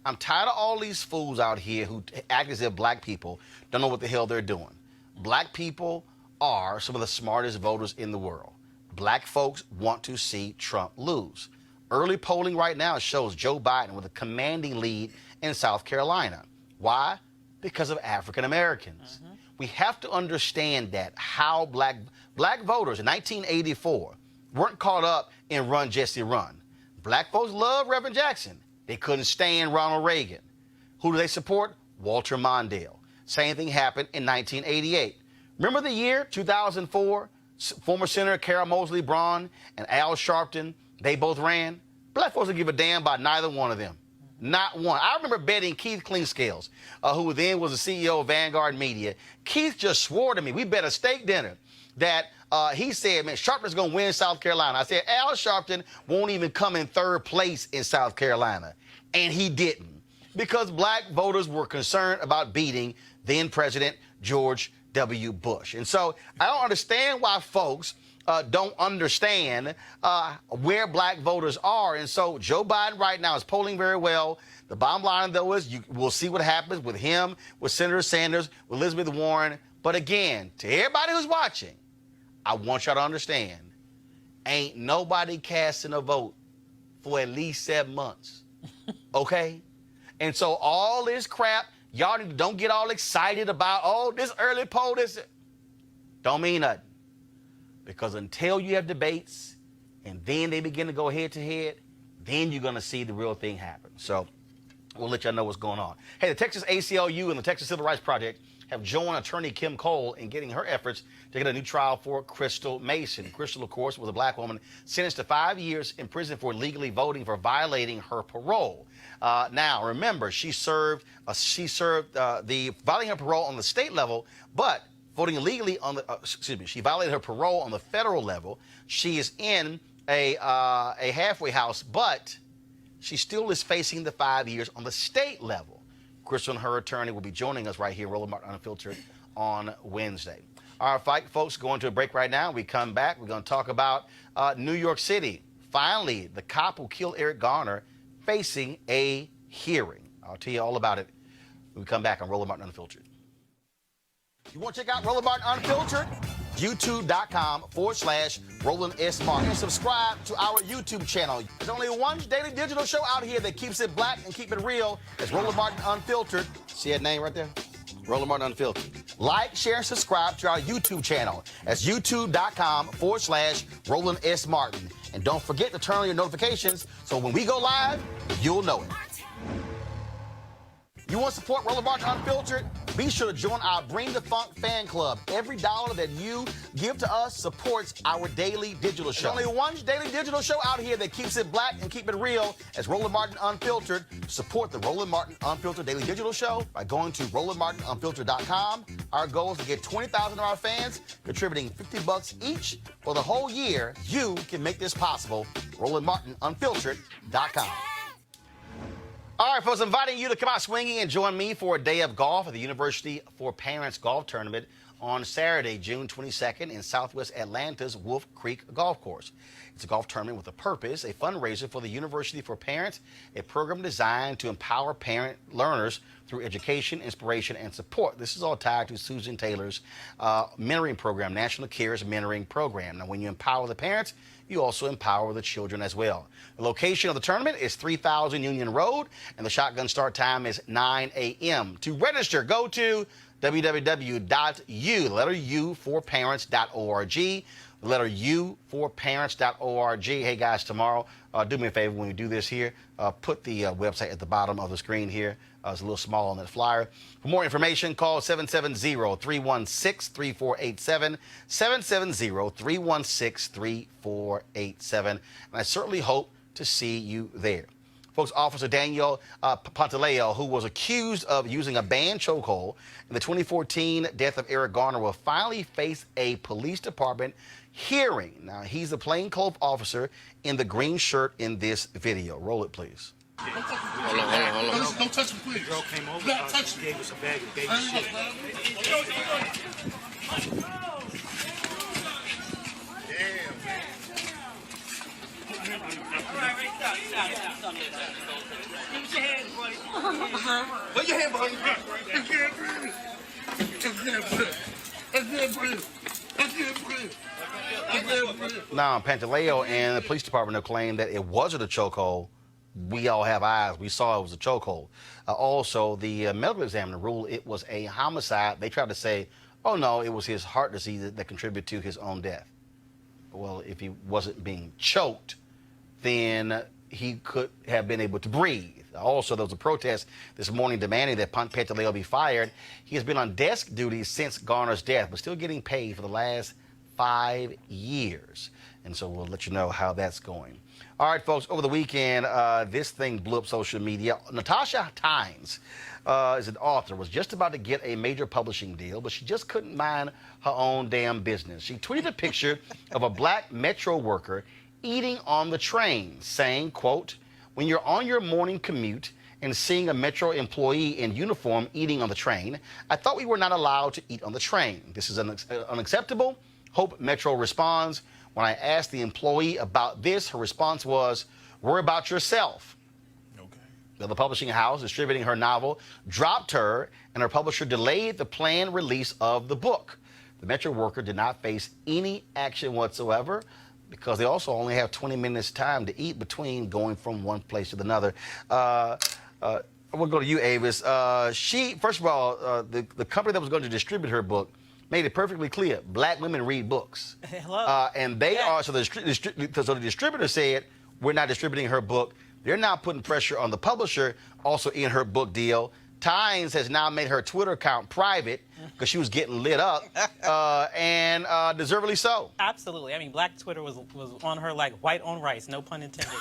I'm tired of all these fools out here who act as if black people don't know what the hell they're doing. Black people are some of the smartest voters in the world. Black folks want to see Trump lose. Early polling right now shows Joe Biden with a commanding lead in South Carolina. Why? Because of African Americans. We have to understand that how black voters in 1984 weren't caught up in Run, Jesse, Run. Black folks love Reverend Jackson. They couldn't stand Ronald Reagan. Who do they support? Walter Mondale. Same thing happened in 1988. Remember the year 2004? Former Senator Carol Moseley Braun and Al Sharpton, they both ran. Black folks don't give a damn about neither one of them. Not one. I remember betting Keith Cleanscales, who then was the CEO of Vanguard Media. Keith just swore to me, we bet a steak dinner, that he said, man, Sharpton's going to win South Carolina. I said, Al Sharpton won't even come in third place in South Carolina. And he didn't, because black voters were concerned about beating then President George W. Bush. And so I don't understand why folks don't understand where black voters are. And so Joe Biden right now is polling very well. The bottom line, though, is we'll see what happens with him, with Senator Sanders, with Elizabeth Warren. But again, to everybody who's watching, I want y'all to understand, ain't nobody casting a vote for at least 7 months, okay? And so all this crap, y'all don't get all excited about, oh, this early poll, this don't mean nothing. because until you have debates and then they begin to go head to head, then you're going to see the real thing happen. So we'll let y'all know what's going on. Hey, the Texas ACLU and the Texas Civil Rights Project have joined attorney Kim Cole in getting her efforts to get a new trial for Crystal Mason. Crystal, of course, was a black woman sentenced to 5 years in prison for illegally voting for violating her parole. Now, remember, she served the violating her parole on the state level, but voting illegally on the she violated her parole on the federal level. She is in a halfway house, but she still is facing the 5 years on the state level. Crystal and her attorney will be joining us right here, Roland Martin Unfiltered, on Wednesday. All right, folks, going to a break right now. We come back. We're going to talk about New York City. Finally, the cop who killed Eric Garner facing a hearing. I'll tell you all about it when we come back on Roland Martin Unfiltered. You want to check out Roland Martin Unfiltered? YouTube.com/Roland S. Martin. And subscribe to our YouTube channel. There's only one daily digital show out here that keeps it black and keep it real. It's Roland Martin Unfiltered. See that name right there? Roland Martin Unfiltered. Like, share, and subscribe to our YouTube channel. That's YouTube.com/Roland S. Martin. And don't forget to turn on your notifications so when we go live, you'll know it. You want to support Roland Martin Unfiltered? Be sure to join our Bring the Funk fan club. Every dollar that you give to us supports our daily digital show. There's only one daily digital show out here that keeps it black and keep it real. It's Roland Martin Unfiltered. Support the Roland Martin Unfiltered daily digital show by going to RolandMartinUnfiltered.com. Our goal is to get 20,000 of our fans contributing $50 each for the whole year. You can make this possible. RolandMartinUnfiltered.com. All right, folks, inviting you to come out swinging and join me for a day of golf at the University for Parents Golf Tournament on Saturday, June 22nd in Southwest Atlanta's Wolf Creek Golf Course. It's a golf tournament with a purpose, a fundraiser for the University for Parents, a program designed to empower parent learners through education, inspiration, and support. This is all tied to Susan Taylor's mentoring program, National Cares Mentoring Program. Now, when you empower the parents, you also empower the children as well. The location of the tournament is 3000 Union Road, and the shotgun start time is 9 a.m. To register, go to www.u4parents.org. The letter U for parents.org. Hey guys, tomorrow, do me a favor when we do this here, put the website at the bottom of the screen here. It's a little small on that flyer. For more information, call 770-316-3487, 770-316-3487. And I certainly hope to see you there. Folks, Officer Daniel Pantaleo, who was accused of using a banned chokehold in the 2014 death of Eric Garner, will finally face a police department hearing. Now, he's a plainclothes officer in the green shirt in this video. Roll it, please. Hold on. Don't touch him, please. Girl came over, gave us a bag of baby shit. Put your hand behind your back. I can't breathe. Now, Pantaleo and the police department have claimed that it wasn't a chokehold. We all have eyes. We saw it was a chokehold. Also, the medical examiner ruled it was a homicide. They tried to say, oh, no, it was his heart disease that contributed to his own death. Well, if he wasn't being choked, then he could have been able to breathe. Also, there was a protest this morning demanding that Pantaleo be fired. He has been on desk duty since Garner's death, but still getting paid for the last 5 years. And so we'll let you know how that's going. All right, folks, over the weekend, this thing blew up social media. Natasha Tynes is an author, was just about to get a major publishing deal, but she just couldn't mind her own damn business. She tweeted a picture of a black Metro worker eating on the train, saying, quote, when you're on your morning commute and seeing a Metro employee in uniform eating on the train, I thought we were not allowed to eat on the train. This is unacceptable. Hope Metro responds. When I asked the employee about this, her response was, worry about yourself. Okay. The publishing house distributing her novel dropped her, and her publisher delayed the planned release of the book. The Metro worker did not face any action whatsoever because they also only have 20 minutes time to eat between going from one place to another. We'll go to you, Avis. First of all, the company that was going to distribute her book made it perfectly clear, black women read books. Hello. And they Yeah. are, so the distributor said, we're not distributing her book. They're not putting pressure on the publisher, also in her book deal. Times has now made her Twitter account private because she was getting lit up, and deservedly so. Absolutely. I mean, Black Twitter was on her like white on rice, no pun intended.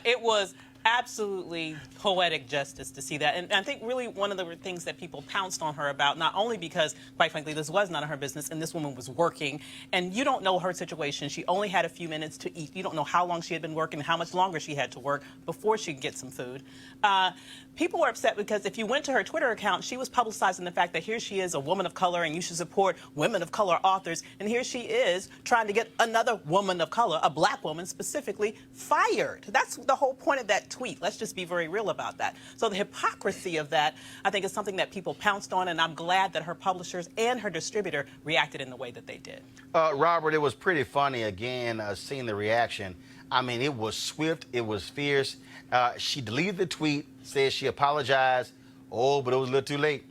It was absolutely poetic justice to see that. And I think really one of the things that people pounced on her about, not only because, quite frankly, this was none of her business and this woman was working, and you don't know her situation. She only had a few minutes to eat. You don't know how long she had been working, how much longer she had to work before she could get some food. People were upset because if you went to her Twitter account, she was publicizing the fact that here she is, a woman of color, and you should support women of color authors. And here she is trying to get another woman of color, a black woman specifically, fired. That's the whole point of that tweet. Let's just be very real about that. So the hypocrisy of that, I think, is something that people pounced on, and I'm glad that her publishers and her distributor reacted in the way that they did. Robert, it was pretty funny, again, seeing the reaction. I mean, it was swift. It was fierce. She deleted the tweet, said she apologized. Oh, but it was a little too late.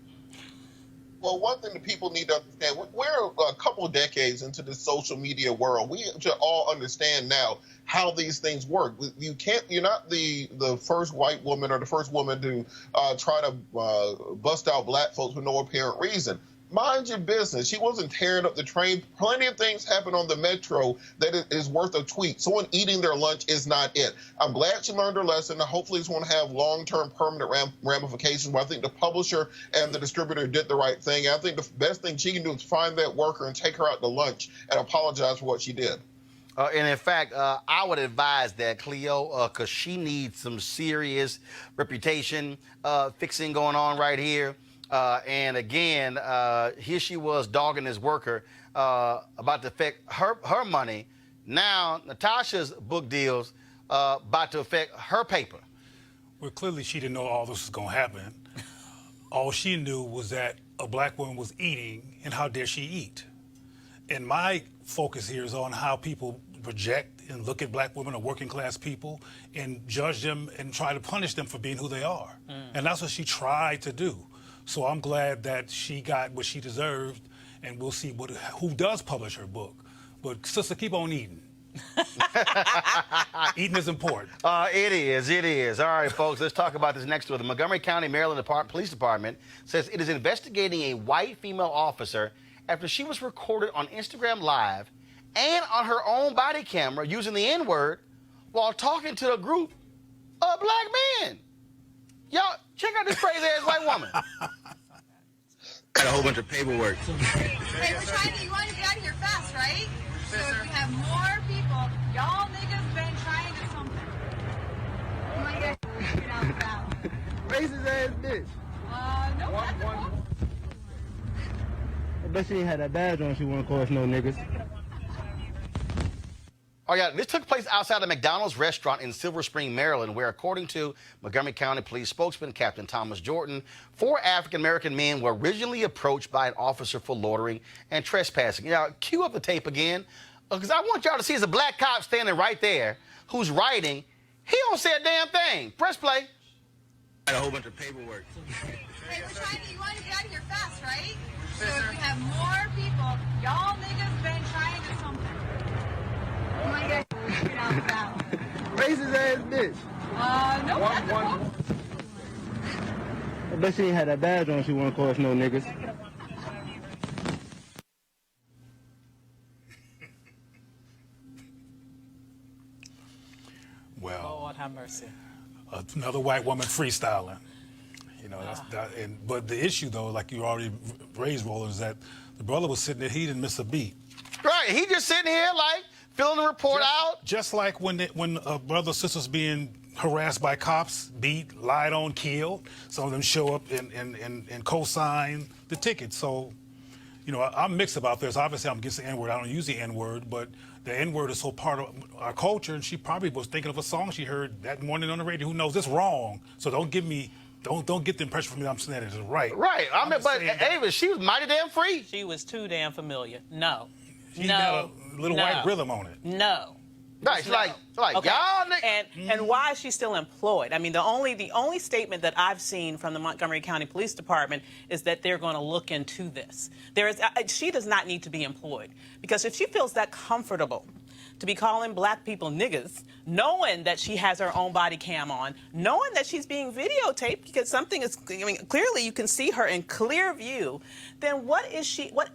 Well, one thing that people need to understand, we're a couple of decades into this social media world. We should all understand now how these things work. You're not the first white woman or the first woman to try to bust out black folks for no apparent reason. Mind your business. She wasn't tearing up the train. Plenty of things happen on the metro that is worth a tweet. Someone eating their lunch is not it. I'm glad she learned her lesson. Hopefully it's going to have long-term permanent ramifications. But I think the publisher and the distributor did the right thing. I think the best thing she can do is find that worker and take her out to lunch and apologize for what she did. And in fact, I would advise that, Cleo, because she needs some serious reputation fixing going on right here. And again, here she was dogging this worker about to affect her money. Now, Natasha's book deals about to affect her paper. Well, clearly she didn't know all this was going to happen. All she knew was that a black woman was eating, and how dare she eat. And my focus here is on how people project and look at black women or working class people and judge them and try to punish them for being who they are. And that's what she tried to do. So I'm glad that she got what she deserved, and we'll see who does publish her book. But sister, keep on eating. Eating is important. It is. All right, folks, let's talk about this next story. The Montgomery County Maryland Police Department says it is investigating a white female officer after she was recorded on Instagram Live and on her own body camera using the N-word while talking to a group of black men. Y'all, check out this crazy-ass white woman. Got a whole bunch of paperwork. Hey, we're trying to, you want to get out of here fast, right? So if we have more people, y'all niggas been trying to something. You want to get out fast. Racist ass bitch. No, that's cool. I bet she ain't had that badge on. She won't call us no niggas. Oh, yeah, this took place outside a McDonald's restaurant in Silver Spring, Maryland, where, according to Montgomery County Police spokesman Captain Thomas Jordan, 4 African-American men were originally approached by an officer for loitering and trespassing. Now, cue up the tape again, because I want y'all to see there's a black cop standing right there who's writing. He don't say a damn thing. Press play. Got a whole bunch of paperwork. Hey, we're trying to, you want to get out of here fast, right? So if we have more people, y'all niggas been trying to something. You want to get out fast. Racist ass bitch. No, that's cool. I bet she ain't had that badge on. She won't call us no niggas. Well, Lord have mercy. another white woman freestyling. You know, but the issue, though, like you already raised, Roland, is that the brother was sitting there, he didn't miss a beat. Right, he just sitting here, like, filling the report out. Just like when a brother or sister's being harassed by cops, beat, lied on, killed, some of them show up and co-sign the ticket. So, you know, I'm mixed about this. Obviously, I'm against the N-word. I don't use the N-word, but the N-word is so part of our culture, and she probably was thinking of a song she heard that morning on the radio. Who knows? It's wrong. So don't get the impression from me that I'm saying it is right. Right. But Ava, she was mighty damn free. She was too damn familiar. No. She got a little white rhythm on it. No. Right, it's like Okay. y'all niggas. And why is she still employed? I mean, the only statement that I've seen from the Montgomery County Police Department is that they're going to look into this. She does not need to be employed, because if she feels that comfortable to be calling black people niggas, knowing that she has her own body cam on, knowing that she's being videotaped because something is, I mean, clearly you can see her in clear view, then what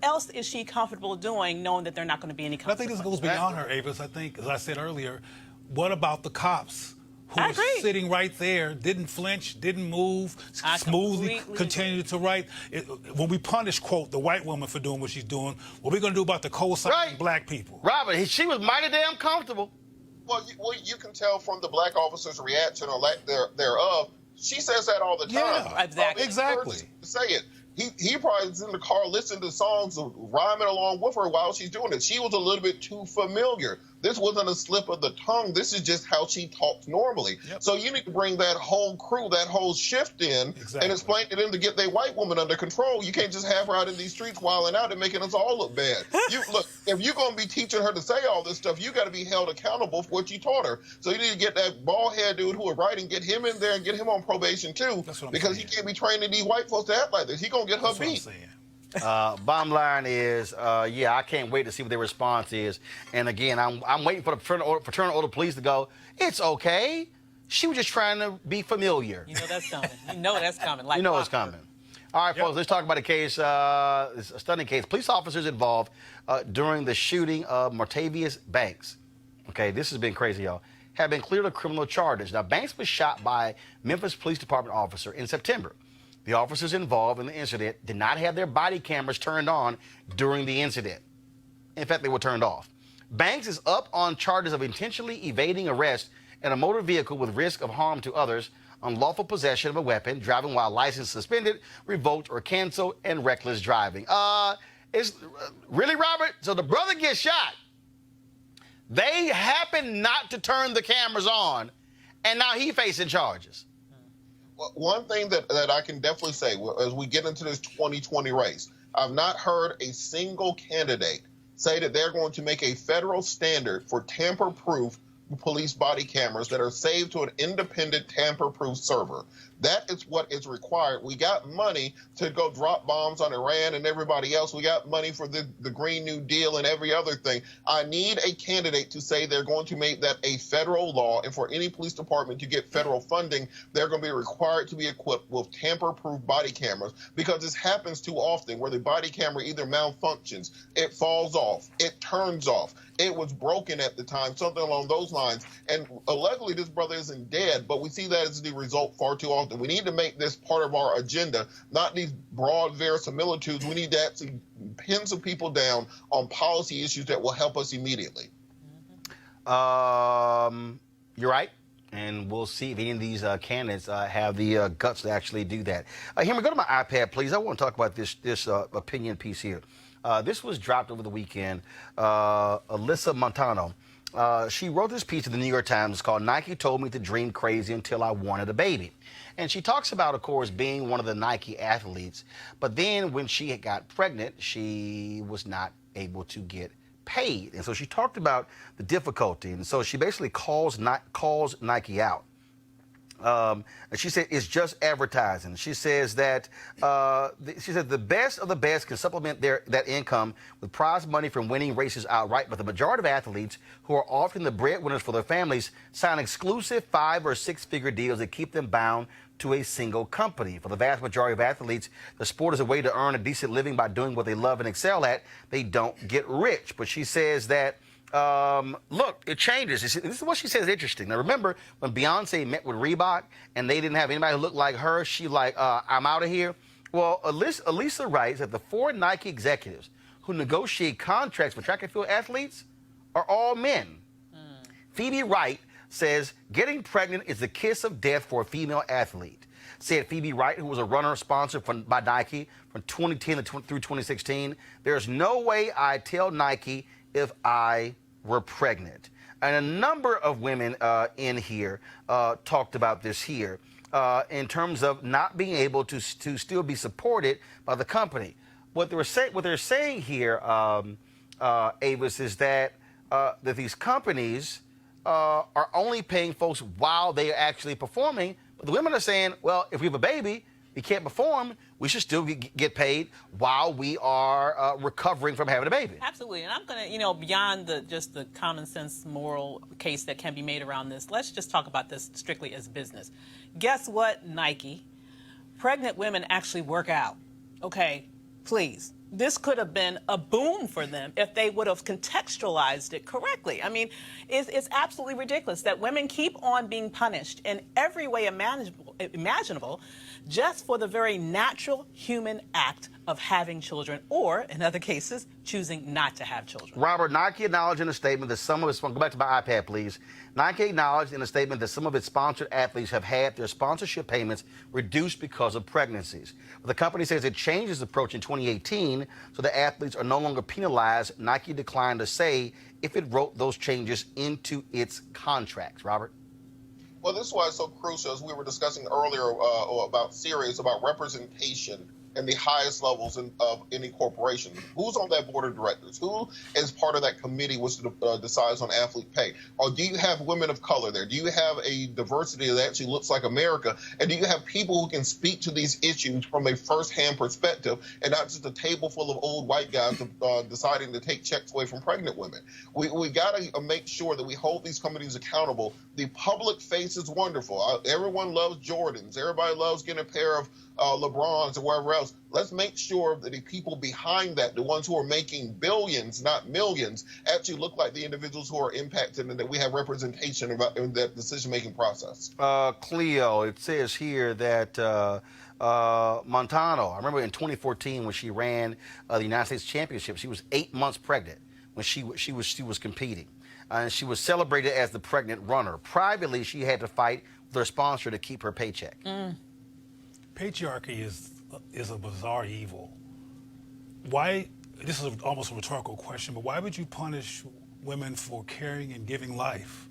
else is she comfortable doing, knowing that they're not going to be any But I think consequences? this goes beyond her, Avis. I think, as I said earlier, what about the cops who I were agree. sitting right there, didn't flinch, didn't move, I smoothly completely continued to write? When we punish, quote, the white woman for doing what she's doing, what are we going to do about the co-signing black people? Robert, she was mighty damn comfortable. Well, you can tell from the black officer's reaction or lack thereof. She says that all the time. Yeah, exactly. It's Exactly. urgent to say it. He probably is in the car listening to songs, rhyming along with her while she's doing it. She was a little bit too familiar. This wasn't a slip of the tongue. This is just how she talks normally. Yep. So you need to bring that whole crew, that whole shift in, Exactly. and explain to them to get their white woman under control. You can't just have her out in these streets wilding out and making us all look bad. Look, if you're going to be teaching her to say all this stuff, you got to be held accountable for what you taught her. So you need to get that bald head dude who was writing, get him in there and get him on probation too, That's what I'm because saying. he can't be training these white folks to act like this. He gonna get her That's what I'm beat. saying. Bottom line is, I can't wait to see what their response is. And again, I'm waiting for the fraternal order police to go, it's okay. She was just trying to be familiar. You know that's coming. You know that's coming. Like You know it's clockwork. coming. All right, folks, let's talk about a case, it's a stunning case. Police officers involved during the shooting of Martavious Banks. Okay, this has been crazy, y'all. Have been cleared of criminal charges. Now, Banks was shot by Memphis Police Department officer in September. The officers involved in the incident did not have their body cameras turned on during the incident. In fact, they were turned off. Banks is up on charges of intentionally evading arrest in a motor vehicle with risk of harm to others, unlawful possession of a weapon, driving while license suspended, revoked or canceled, and reckless driving. It's really, Robert? So the brother gets shot. They happen not to turn the cameras on, and now he's facing charges. Well, one thing that I can definitely say as we get into this 2020 race, I've not heard a single candidate say that they're going to make a federal standard for tamper-proof police body cameras that are saved to an independent tamper-proof server. That is what is required. We got money to go drop bombs on Iran and everybody else. We got money for the Green New Deal and every other thing. I need a candidate to say they're going to make that a federal law, and for any police department to get federal funding, they're going to be required to be equipped with tamper-proof body cameras, because this happens too often where the body camera either malfunctions, it falls off, it turns off, it was broken at the time, something along those lines. And luckily, this brother isn't dead, but we see that as the result far too often. We need to make this part of our agenda, not these broad verisimilitudes. We need to actually pin some people down on policy issues that will help us immediately. You're right. And we'll see if any of these candidates have the guts to actually do that. Henry, go to my iPad, please. I want to talk about this opinion piece here. This was dropped over the weekend. Alyssa Montano. She wrote this piece in the New York Times. It's called "Nike Told Me to Dream Crazy Until I Wanted a Baby." And she talks about, of course, being one of the Nike athletes. But then when she got pregnant, she was not able to get paid. And so she talked about the difficulty. And so she basically calls Nike out. And she said it's just advertising. She says that the best of the best can supplement that income with prize money from winning races outright, but the majority of athletes, who are often the breadwinners for their families, sign exclusive 5- or 6-figure deals that keep them bound to a single company. For the vast majority of athletes, the sport is a way to earn a decent living by doing what they love and excel at. They don't get rich. But she says that look, it changes. This is what she says is interesting. Now, remember when Beyonce met with Reebok and they didn't have anybody who looked like her? She like, I'm out of here. Well, Alyssa writes that the 4 Nike executives who negotiate contracts for track and field athletes are all men. Phoebe Wright says getting pregnant is the kiss of death for a female athlete. Said Phoebe Wright, who was a runner sponsored by Nike from 2010 through 2016. There's no way I'd tell Nike if I were pregnant. And a number of women in here talked about this here in terms of not being able to still be supported by the company. What they're saying here, Avis, is that these companies are only paying folks while they are actually performing. But the women are saying, well, if we have a baby, we can't perform, we should still get paid while we are recovering from having a baby. Absolutely. And I'm going to, beyond just the common sense moral case that can be made around this, let's just talk about this strictly as business. Guess what, Nike? Pregnant women actually work out. Okay, please. This could have been a boom for them if they would have contextualized it correctly. I mean, it's absolutely ridiculous that women keep on being punished in every way imaginable just for the very natural human act of having children, or, in other cases, choosing not to have children. Robert, Nike acknowledged in a statement that some of its, go back to my iPad, please. Nike acknowledged in a statement that some of its sponsored athletes have had their sponsorship payments reduced because of pregnancies. But the company says it changed its approach in 2018, so the athletes are no longer penalized. Nike declined to say if it wrote those changes into its contracts. Robert? Well, this is why it's so crucial, as we were discussing earlier about Sirius, about representation in the highest levels of any corporation. Who's on that board of directors? Who is part of that committee which decides on athlete pay? Or do you have women of color there? Do you have a diversity that actually looks like America? And do you have people who can speak to these issues from a first-hand perspective and not just a table full of old white guys deciding to take checks away from pregnant women? We got to make sure that we hold these companies accountable. The public face is wonderful. Everyone loves Jordans. Everybody loves getting a pair of LeBrons or wherever else. Let's make sure that the people behind that, the ones who are making billions, not millions, actually look like the individuals who are impacted, and that we have representation in that decision-making process. Cleo, it says here that Montano, I remember in 2014 when she ran the United States Championship, she was 8 months pregnant when she was competing. And she was celebrated as the pregnant runner. Privately, she had to fight with her sponsor to keep her paycheck. Patriarchy is a bizarre evil. Why, this is almost a rhetorical question, but why would you punish women for carrying and giving life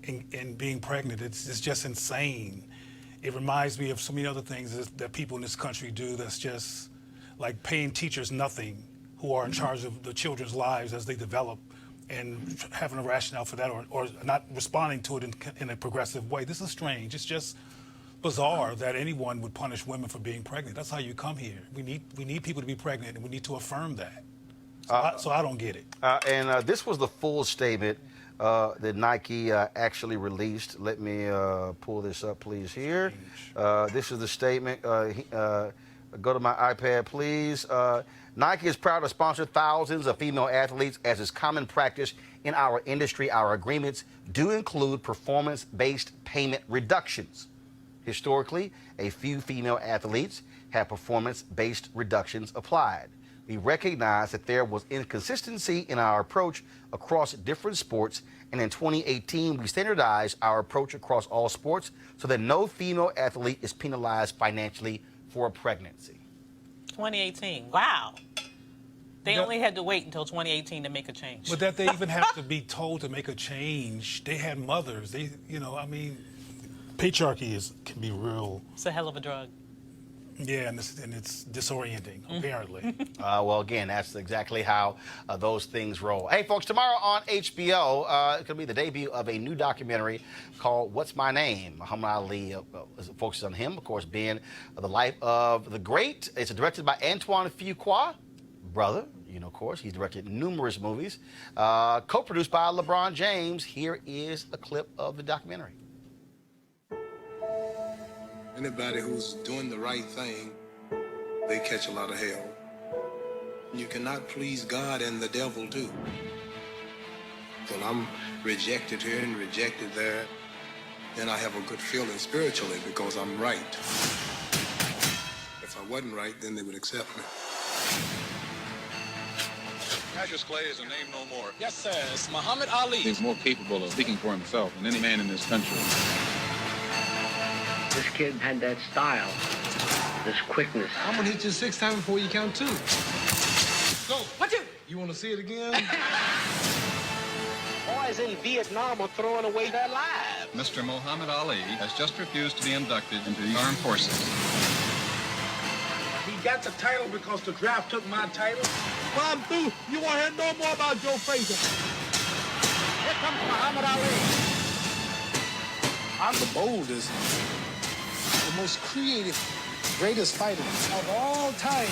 and being pregnant? It's just insane. It reminds me of so many other things that people in this country do that's just like paying teachers nothing who are in charge of the children's lives as they develop, and having a rationale for that, or not responding to it in a progressive way. This is strange. It's just bizarre that anyone would punish women for being pregnant. That's how you come here. We need people to be pregnant, and we need to affirm that. So I don't get it. And this was the full statement that Nike actually released. Let me pull this up, please, here. This is the statement. Go to my iPad, please. Nike is proud to sponsor thousands of female athletes, as is common practice in our industry. Our agreements do include performance-based payment reductions. Historically, a few female athletes have performance-based reductions applied. We recognize that there was inconsistency in our approach across different sports, and in 2018, we standardized our approach across all sports so that no female athlete is penalized financially for a pregnancy. 2018. Wow. They only had to wait until 2018 to make a change. But that they even have to be told to make a change. They had mothers. Patriarchy can be real. It's a hell of a drug. Yeah, and it's disorienting, apparently. Well, again, that's exactly how those things roll. Hey, folks, tomorrow on HBO, it's going to be the debut of a new documentary called What's My Name? Muhammad Ali focuses on him, of course, being the life of the great. It's directed by Antoine Fuqua, brother. Of course, he's directed numerous movies. Co-produced by LeBron James. Here is a clip of the documentary. Anybody who's doing the right thing, they catch a lot of hell. You cannot please God and the devil too. Well, I'm rejected here and rejected there, and I have a good feeling spiritually because I'm right. If I wasn't right, then they would accept me. Cassius Clay is a name no more. Yes, sir. It's Muhammad Ali. He's more capable of speaking for himself than any man in this country. This kid had that style, this quickness. I'm gonna hit you 6 times before you count 2. Go. What you? You wanna see it again? Boys in Vietnam are throwing away their lives. Mr. Muhammad Ali has just refused to be inducted into the armed forces. He got the title because the draft took my title. Well, I'm through. You won't hear no more about Joe Frazier. comes Muhammad Ali. I'm the boldest, the most creative, greatest fighter of all time.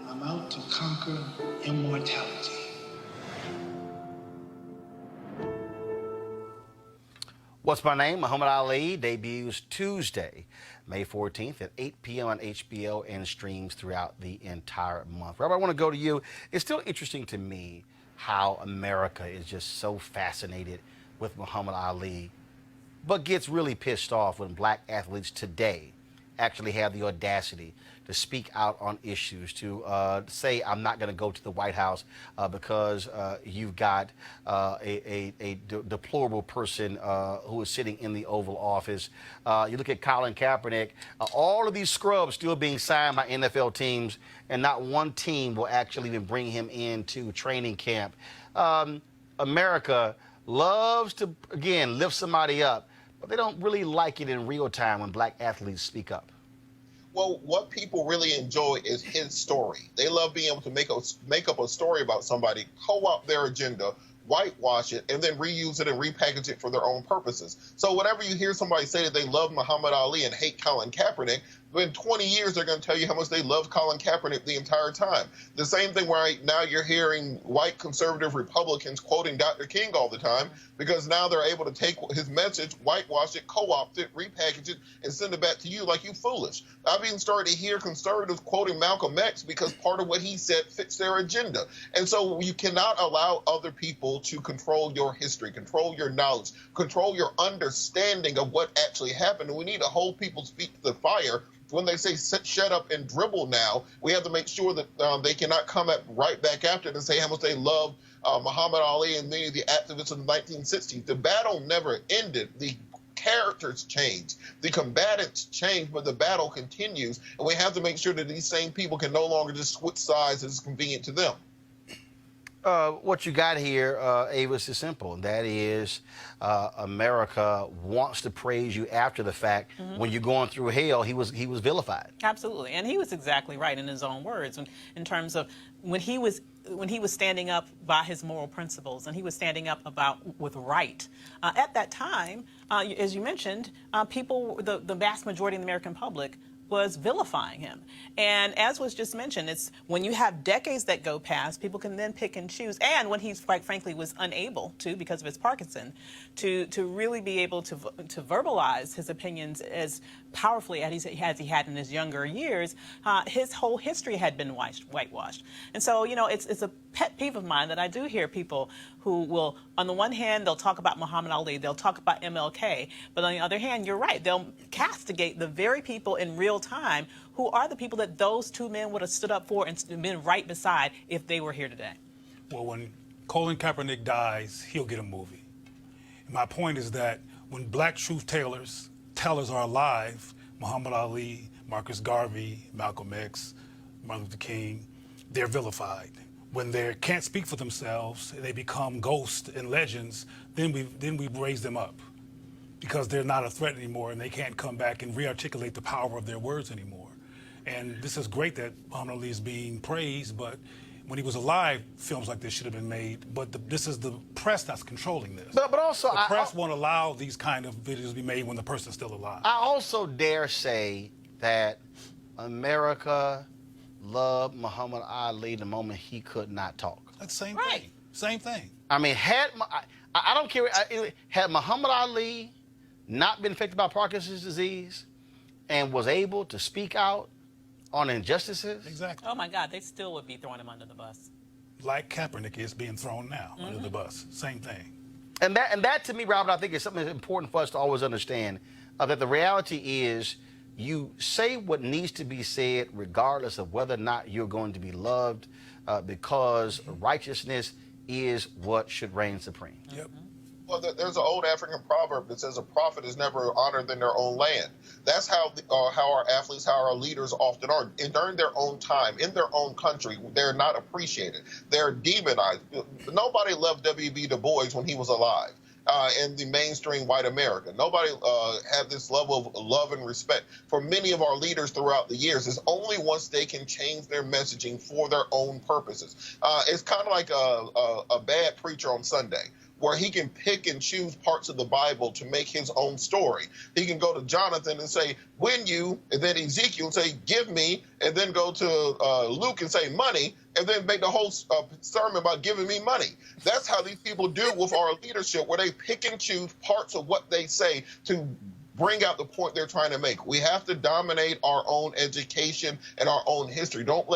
I'm out to conquer immortality. What's My Name? Muhammad Ali debuts Tuesday, May 14th at 8 p.m. on HBO and streams throughout the entire month. Robert, I want to go to you. It's still interesting to me how America is just so fascinated with Muhammad Ali, but gets really pissed off when black athletes today actually have the audacity to speak out on issues, to say, I'm not going to go to the White House because you've got a deplorable person who is sitting in the Oval Office. You look at Colin Kaepernick, all of these scrubs still being signed by NFL teams, and not one team will actually even bring him into training camp. America loves to, again, lift somebody up, but they don't really like it in real time when black athletes speak up. Well, what people really enjoy is his story. They love being able to make up a story about somebody, co-opt their agenda, whitewash it, and then reuse it and repackage it for their own purposes. So whenever you hear somebody say that they love Muhammad Ali and hate Colin Kaepernick, in 20 years, they're going to tell you how much they love Colin Kaepernick the entire time. The same thing where now you're hearing white conservative Republicans quoting Dr. King all the time, because now they're able to take his message, whitewash it, co-opt it, repackage it, and send it back to you like you foolish. I've even started to hear conservatives quoting Malcolm X because part of what he said fits their agenda. And so you cannot allow other people to control your history, control your knowledge, control your understanding of what actually happened. And we need to hold people's feet to the fire. When they say shut up and dribble now, we have to make sure that they cannot come right back after it and say how much they love Muhammad Ali and many of the activists in the 1960s. The battle never ended. The characters change. The combatants change, but the battle continues. And we have to make sure that these same people can no longer just switch sides as it's convenient to them. What you got here, Avis, is simple. That is, America wants to praise you after the fact. When you're going through hell, he was vilified. Absolutely, and he was exactly right in his own words in terms of when he was standing up by his moral principles and he was standing up with right. At that time, as you mentioned, people, the vast majority of the American public, was vilifying him. And as was just mentioned, it's when you have decades that go past, people can then pick and choose. And when he's, quite frankly, was unable to, because of his Parkinson, to really be able to verbalize his opinions as powerfully as he had in his younger years, his whole history had been whitewashed. And so, you know, it's a pet peeve of mine that I do hear people who will, on the one hand, they'll talk about Muhammad Ali, they'll talk about MLK, but on the other hand, you're right, they'll castigate the very people in real time who are the people that those two men would have stood up for and been right beside if they were here today. Well, when Colin Kaepernick dies, he'll get a movie. And my point is that when black truth tellers are alive, Muhammad Ali, Marcus Garvey, Malcolm X, Martin Luther King, they're vilified. When they can't speak for themselves, they become ghosts and legends, then we raise them up because they're not a threat anymore and they can't come back and re-articulate the power of their words anymore. And this is great that Muhammad Ali is being praised, but when he was alive, films like this should have been made. But this is the press that's controlling this. But also, the press won't allow these kind of videos to be made when the person's still alive. I also dare say that America loved Muhammad Ali the moment he could not talk. That's the same thing. Same thing. I mean, I don't care. Had Muhammad Ali not been affected by Parkinson's disease and was able to speak out on injustices. Exactly. Oh my God, they still would be throwing him under the bus. Like Kaepernick is being thrown now under the bus. Same thing. And that to me, Robert, I think is something that's important for us to always understand, that the reality is you say what needs to be said regardless of whether or not you're going to be loved, because righteousness is what should reign supreme. Yep. Well, there's an old African proverb that says a prophet is never honored in their own land. That's how our athletes, how our leaders often are. And during their own time, in their own country, they're not appreciated. They're demonized. Nobody loved W.B. Du Bois when he was alive. in the mainstream white America. Nobody had this level of love and respect for many of our leaders throughout the years. It's only once they can change their messaging for their own purposes. It's kind of like a bad preacher on Sunday, where he can pick and choose parts of the Bible to make his own story. He can go to Jonathan and say, "When you," and then Ezekiel and say, "Give me," and then go to Luke and say, "Money," and then make the whole sermon about giving me money. That's how these people do with our leadership, where they pick and choose parts of what they say to bring out the point they're trying to make. We have to dominate our own education and our own history. Don't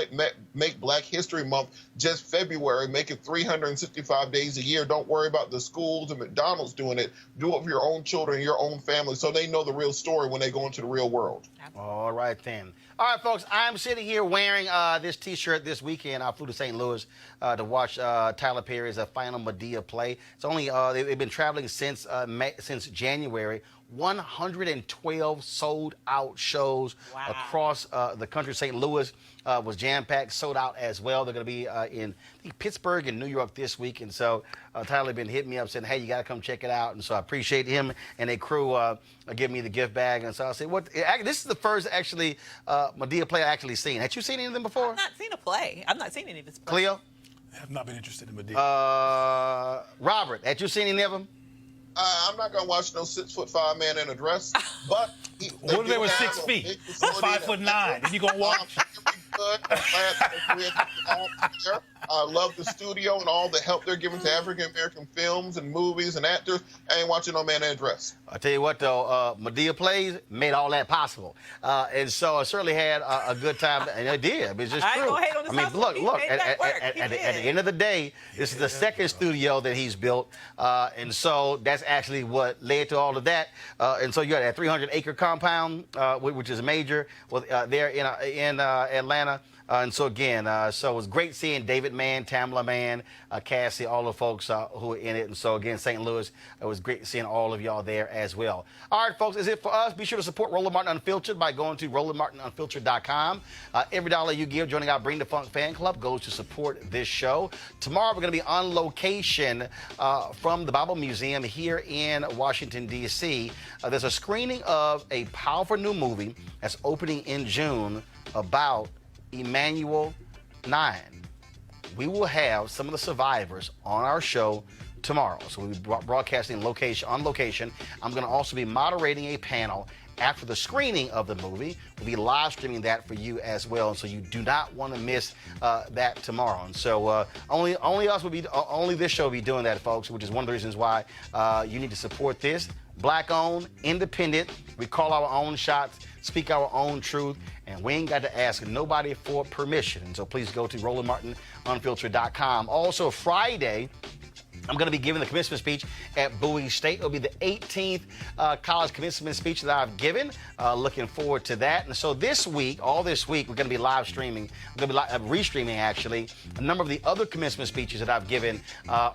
make Black History Month just February. Make it 365 days a year. Don't worry about the schools and McDonald's doing it. Do it for your own children, your own family, so they know the real story when they go into the real world. All right, then. All right, folks, I'm sitting here wearing this T-shirt this weekend. I flew to St. Louis to watch Tyler Perry's final Medea play. It's only they've been traveling since January. 112 sold-out shows across the country. St. Louis was jam-packed, sold out as well. They're going to be in Pittsburgh and New York this week. And so Tyler been hitting me up saying, "Hey, you got to come check it out." And so I appreciate him and a crew giving me the gift bag. And so I said, "What? This is the first actually Medea play I actually seen. Had you seen any of them before?" I've not seen a play. I've not seen any of his plays. Cleo? I have not been interested in Medea. Robert, had you seen any of them? I'm not gonna watch no 6'5" man in a dress, but what if they were 6 feet? 5'9"? And you gonna watch? Good. I love the studio and all the help they're giving to African American films and movies and actors. I ain't watching no man in a dress. I tell you what, though, Medea plays made all that possible, and so I certainly had a good time, and I did. I mean, it's just true. I mean, look. At the end of the day, this is the second studio that he's built, and so that's actually what led to all of that. And so you got that 300-acre compound, which is major, there in Atlanta. And so again, so it was great seeing David Mann, Tamla Mann, Cassie, all the folks who were in it. And so again, St. Louis, it was great seeing all of y'all there as well. All right, folks, is it for us? Be sure to support Roland Martin Unfiltered by going to RolandMartinUnfiltered.com. Every dollar you give joining our Bring the Funk fan club goes to support this show. Tomorrow we're going to be on location from the Bible Museum here in Washington, D.C. There's a screening of a powerful new movie that's opening in June about Emmanuel 9. We will have some of the survivors on our show tomorrow. So we'll be broadcasting on location. I'm going to also be moderating a panel after the screening of the movie. We'll be live streaming that for you as well. And so you do not want to miss that tomorrow. And so only this show will be doing that, folks, which is one of the reasons why you need to support this. Black-owned, independent. We call our own shots, speak our own truth, and we ain't got to ask nobody for permission. And so please go to RolandMartinUnfiltered.com. Also, Friday, I'm going to be giving the commencement speech at Bowie State. It'll be the 18th college commencement speech that I've given. Looking forward to that. And so this week, all this week, we're going to be live streaming. We're going to be restreaming, actually, a number of the other commencement speeches that I've given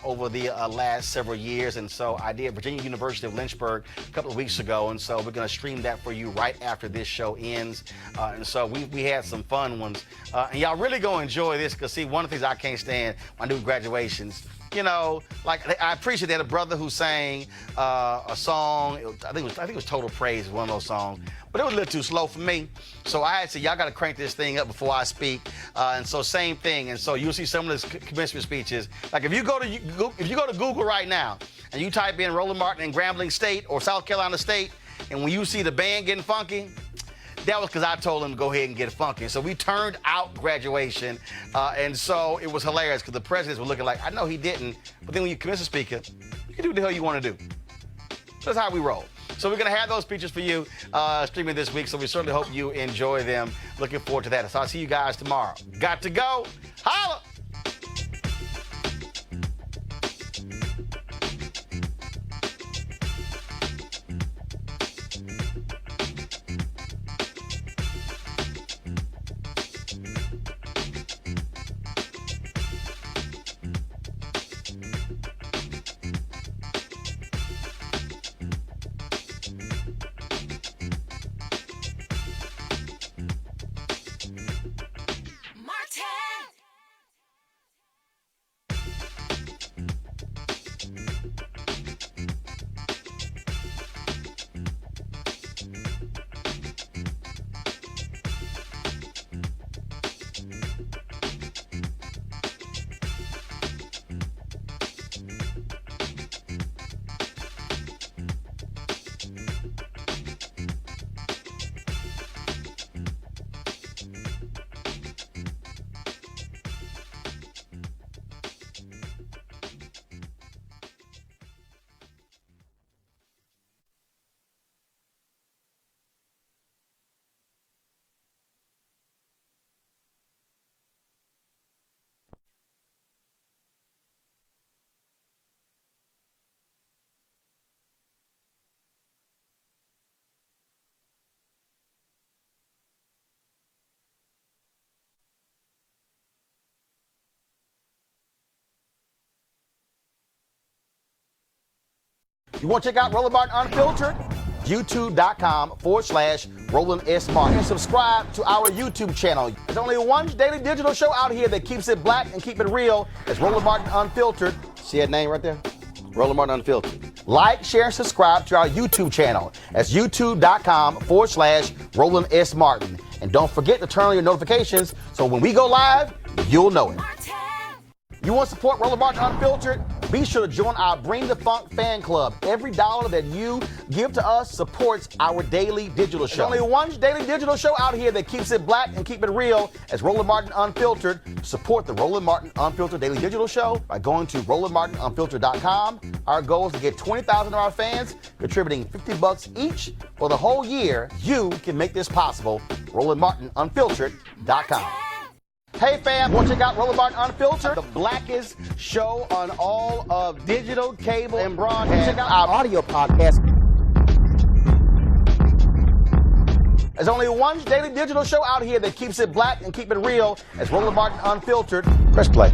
over the last several years. And so I did Virginia University of Lynchburg a couple of weeks ago. And so we're going to stream that for you right after this show ends. And so we had some fun ones. And y'all really going to enjoy this because, see, one of the things I can't stand when I do graduations, you know, like I appreciate that a brother who sang a song. I think it was Total Praise, one of those songs, but it was a little too slow for me. So I had to say, y'all got to crank this thing up before I speak. And so same thing. And so you'll see some of the commencement speeches. Like if you go to Google right now and you type in Roland Martin and Grambling State or South Carolina State, and when you see the band getting funky, that was because I told him to go ahead and get funky. So we turned out graduation, and so it was hilarious because the presidents were looking like, I know he didn't, but then when you commence a speaker, you can do what the hell you want to do. That's how we roll. So we're going to have those speeches for you streaming this week, so we certainly hope you enjoy them. Looking forward to that. So I'll see you guys tomorrow. Got to go. Holla! You want to check out Roland Martin Unfiltered? YouTube.com/Roland S. Martin. And subscribe to our YouTube channel. There's only one daily digital show out here that keeps it black and keep it real. It's Roland Martin Unfiltered. See that name right there? Roland Martin Unfiltered. Like, share, and subscribe to our YouTube channel. That's youtube.com/Roland S. Martin. And don't forget to turn on your notifications so when we go live, you'll know it. You want to support Roland Martin Unfiltered? Be sure to join our Bring the Funk fan club. Every dollar that you give to us supports our daily digital show. There's only one daily digital show out here that keeps it black and keep it real. It's Roland Martin Unfiltered. Support the Roland Martin Unfiltered daily digital show by going to RolandMartinUnfiltered.com. Our goal is to get 20,000 of our fans contributing $50 each for the whole year. You can make this possible. RolandMartinUnfiltered.com. Hey fam, want to check out Roland Martin Unfiltered? The blackest show on all of digital, cable, and broadcast. Check out our audio podcast. There's only one daily digital show out here that keeps it black and keep it real. It's Roland Martin Unfiltered. Press play.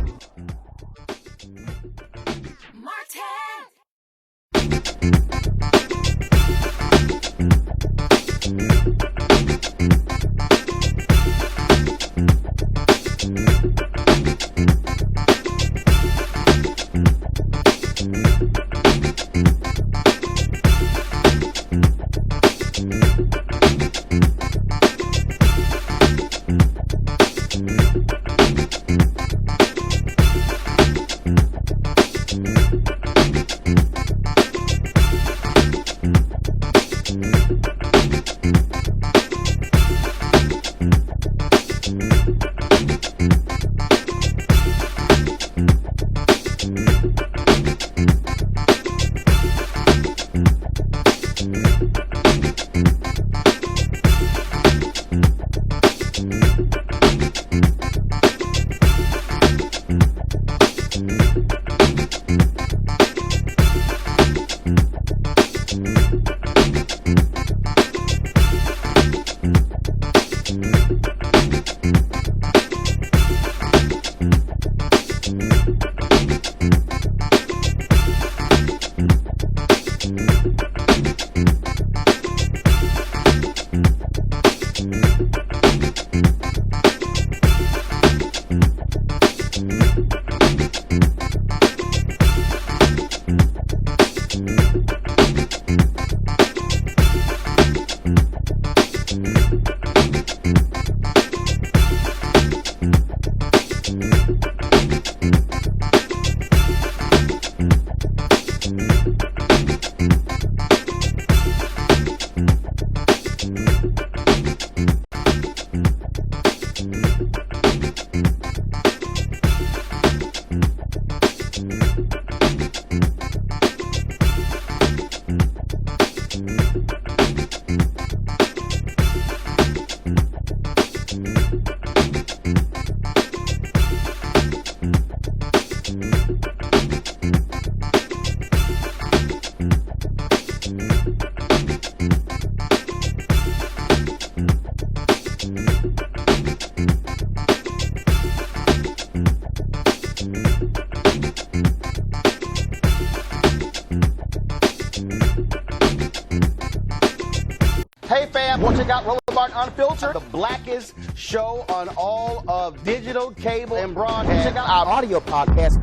Hey fam, want to check out Roland Martin Unfiltered? The blackest show on all of digital, cable, and broadcast. Check out our audio podcast.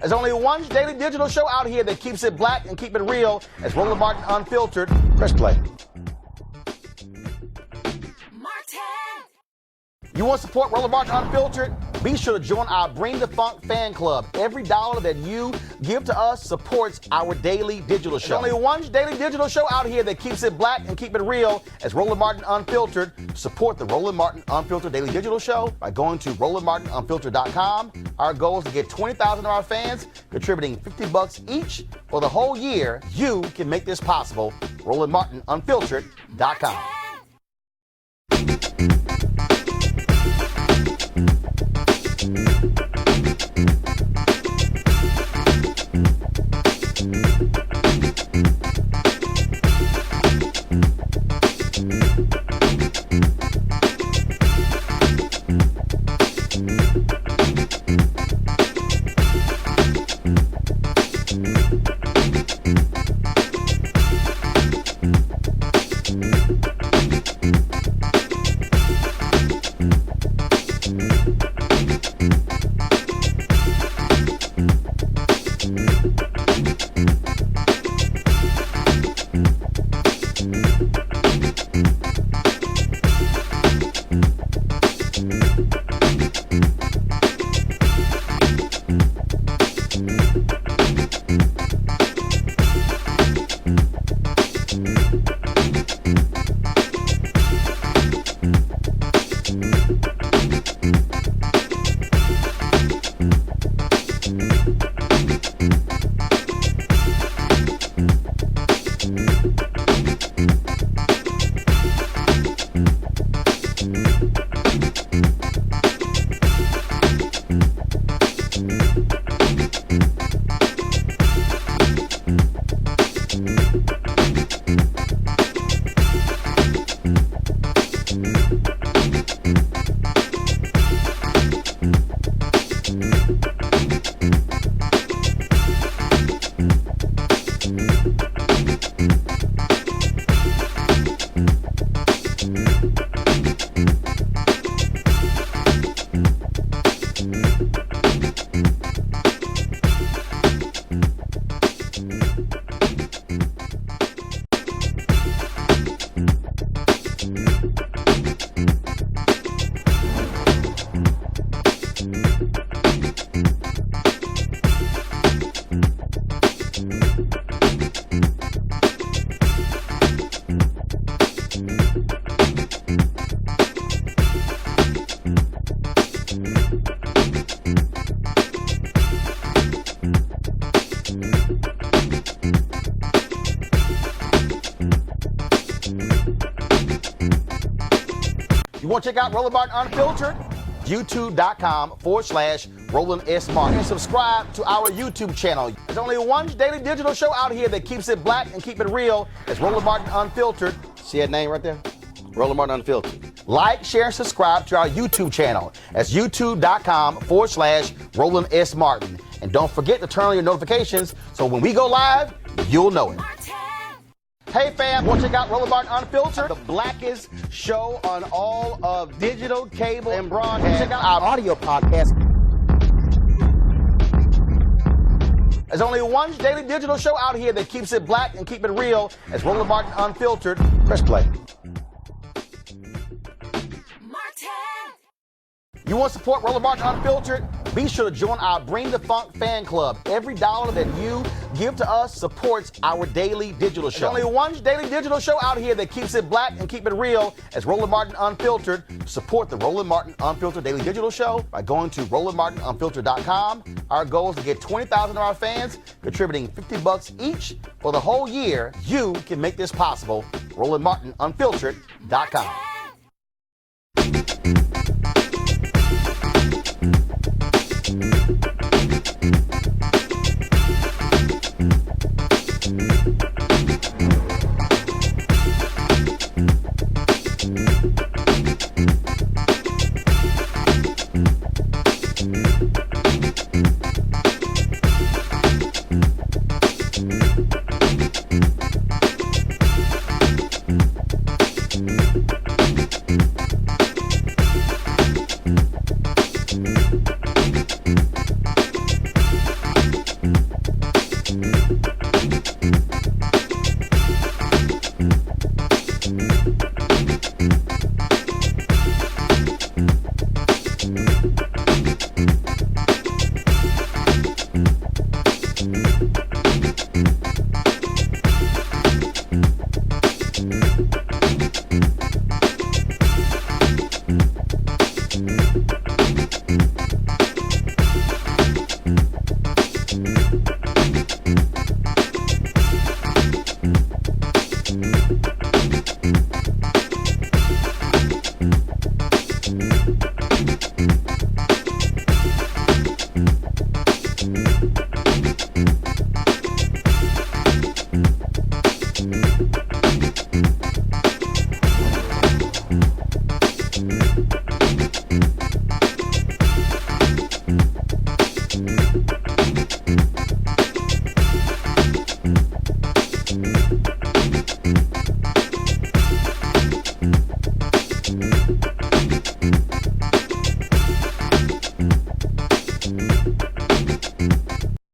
There's only one daily digital show out here that keeps it black and keep it real. It's Roland Martin Unfiltered. Press play. You want to support Roland Martin Unfiltered? Be sure to join our Bring the Funk fan club. Every dollar that you give to us supports our daily digital show. There's only one daily digital show out here that keeps it black and keep it real. It's Roland Martin Unfiltered. Support the Roland Martin Unfiltered daily digital show by going to RolandMartinUnfiltered.com. Our goal is to get 20,000 of our fans contributing $50 each for the whole year. You can make this possible. RolandMartinUnfiltered.com. Want to check out Roland Martin Unfiltered? YouTube.com/Roland S. Martin. And subscribe to our YouTube channel. There's only one daily digital show out here that keeps it black and keep it real. It's Roland Martin Unfiltered. See that name right there? Roland Martin Unfiltered. Like, share, and subscribe to our YouTube channel. That's YouTube.com/Roland S. Martin. And don't forget to turn on your notifications so when we go live, you'll know it. Hey fam, want to check out Roland Martin Unfiltered? The blackest show on all of digital, cable, and broadcast. Check out our audio podcast. There's only one daily digital show out here that keeps it black and keep it real. It's Roland Martin Unfiltered. Press play. You want to support Roland Martin Unfiltered? Be sure to join our Bring the Funk fan club. Every dollar that you give to us supports our daily digital show. There's only one daily digital show out here that keeps it black and keep it real. It's Roland Martin Unfiltered. Support the Roland Martin Unfiltered daily digital show by going to RolandMartinUnfiltered.com. Our goal is to get 20,000 of our fans contributing $50 each for the whole year. You can make this possible. RolandMartinUnfiltered.com.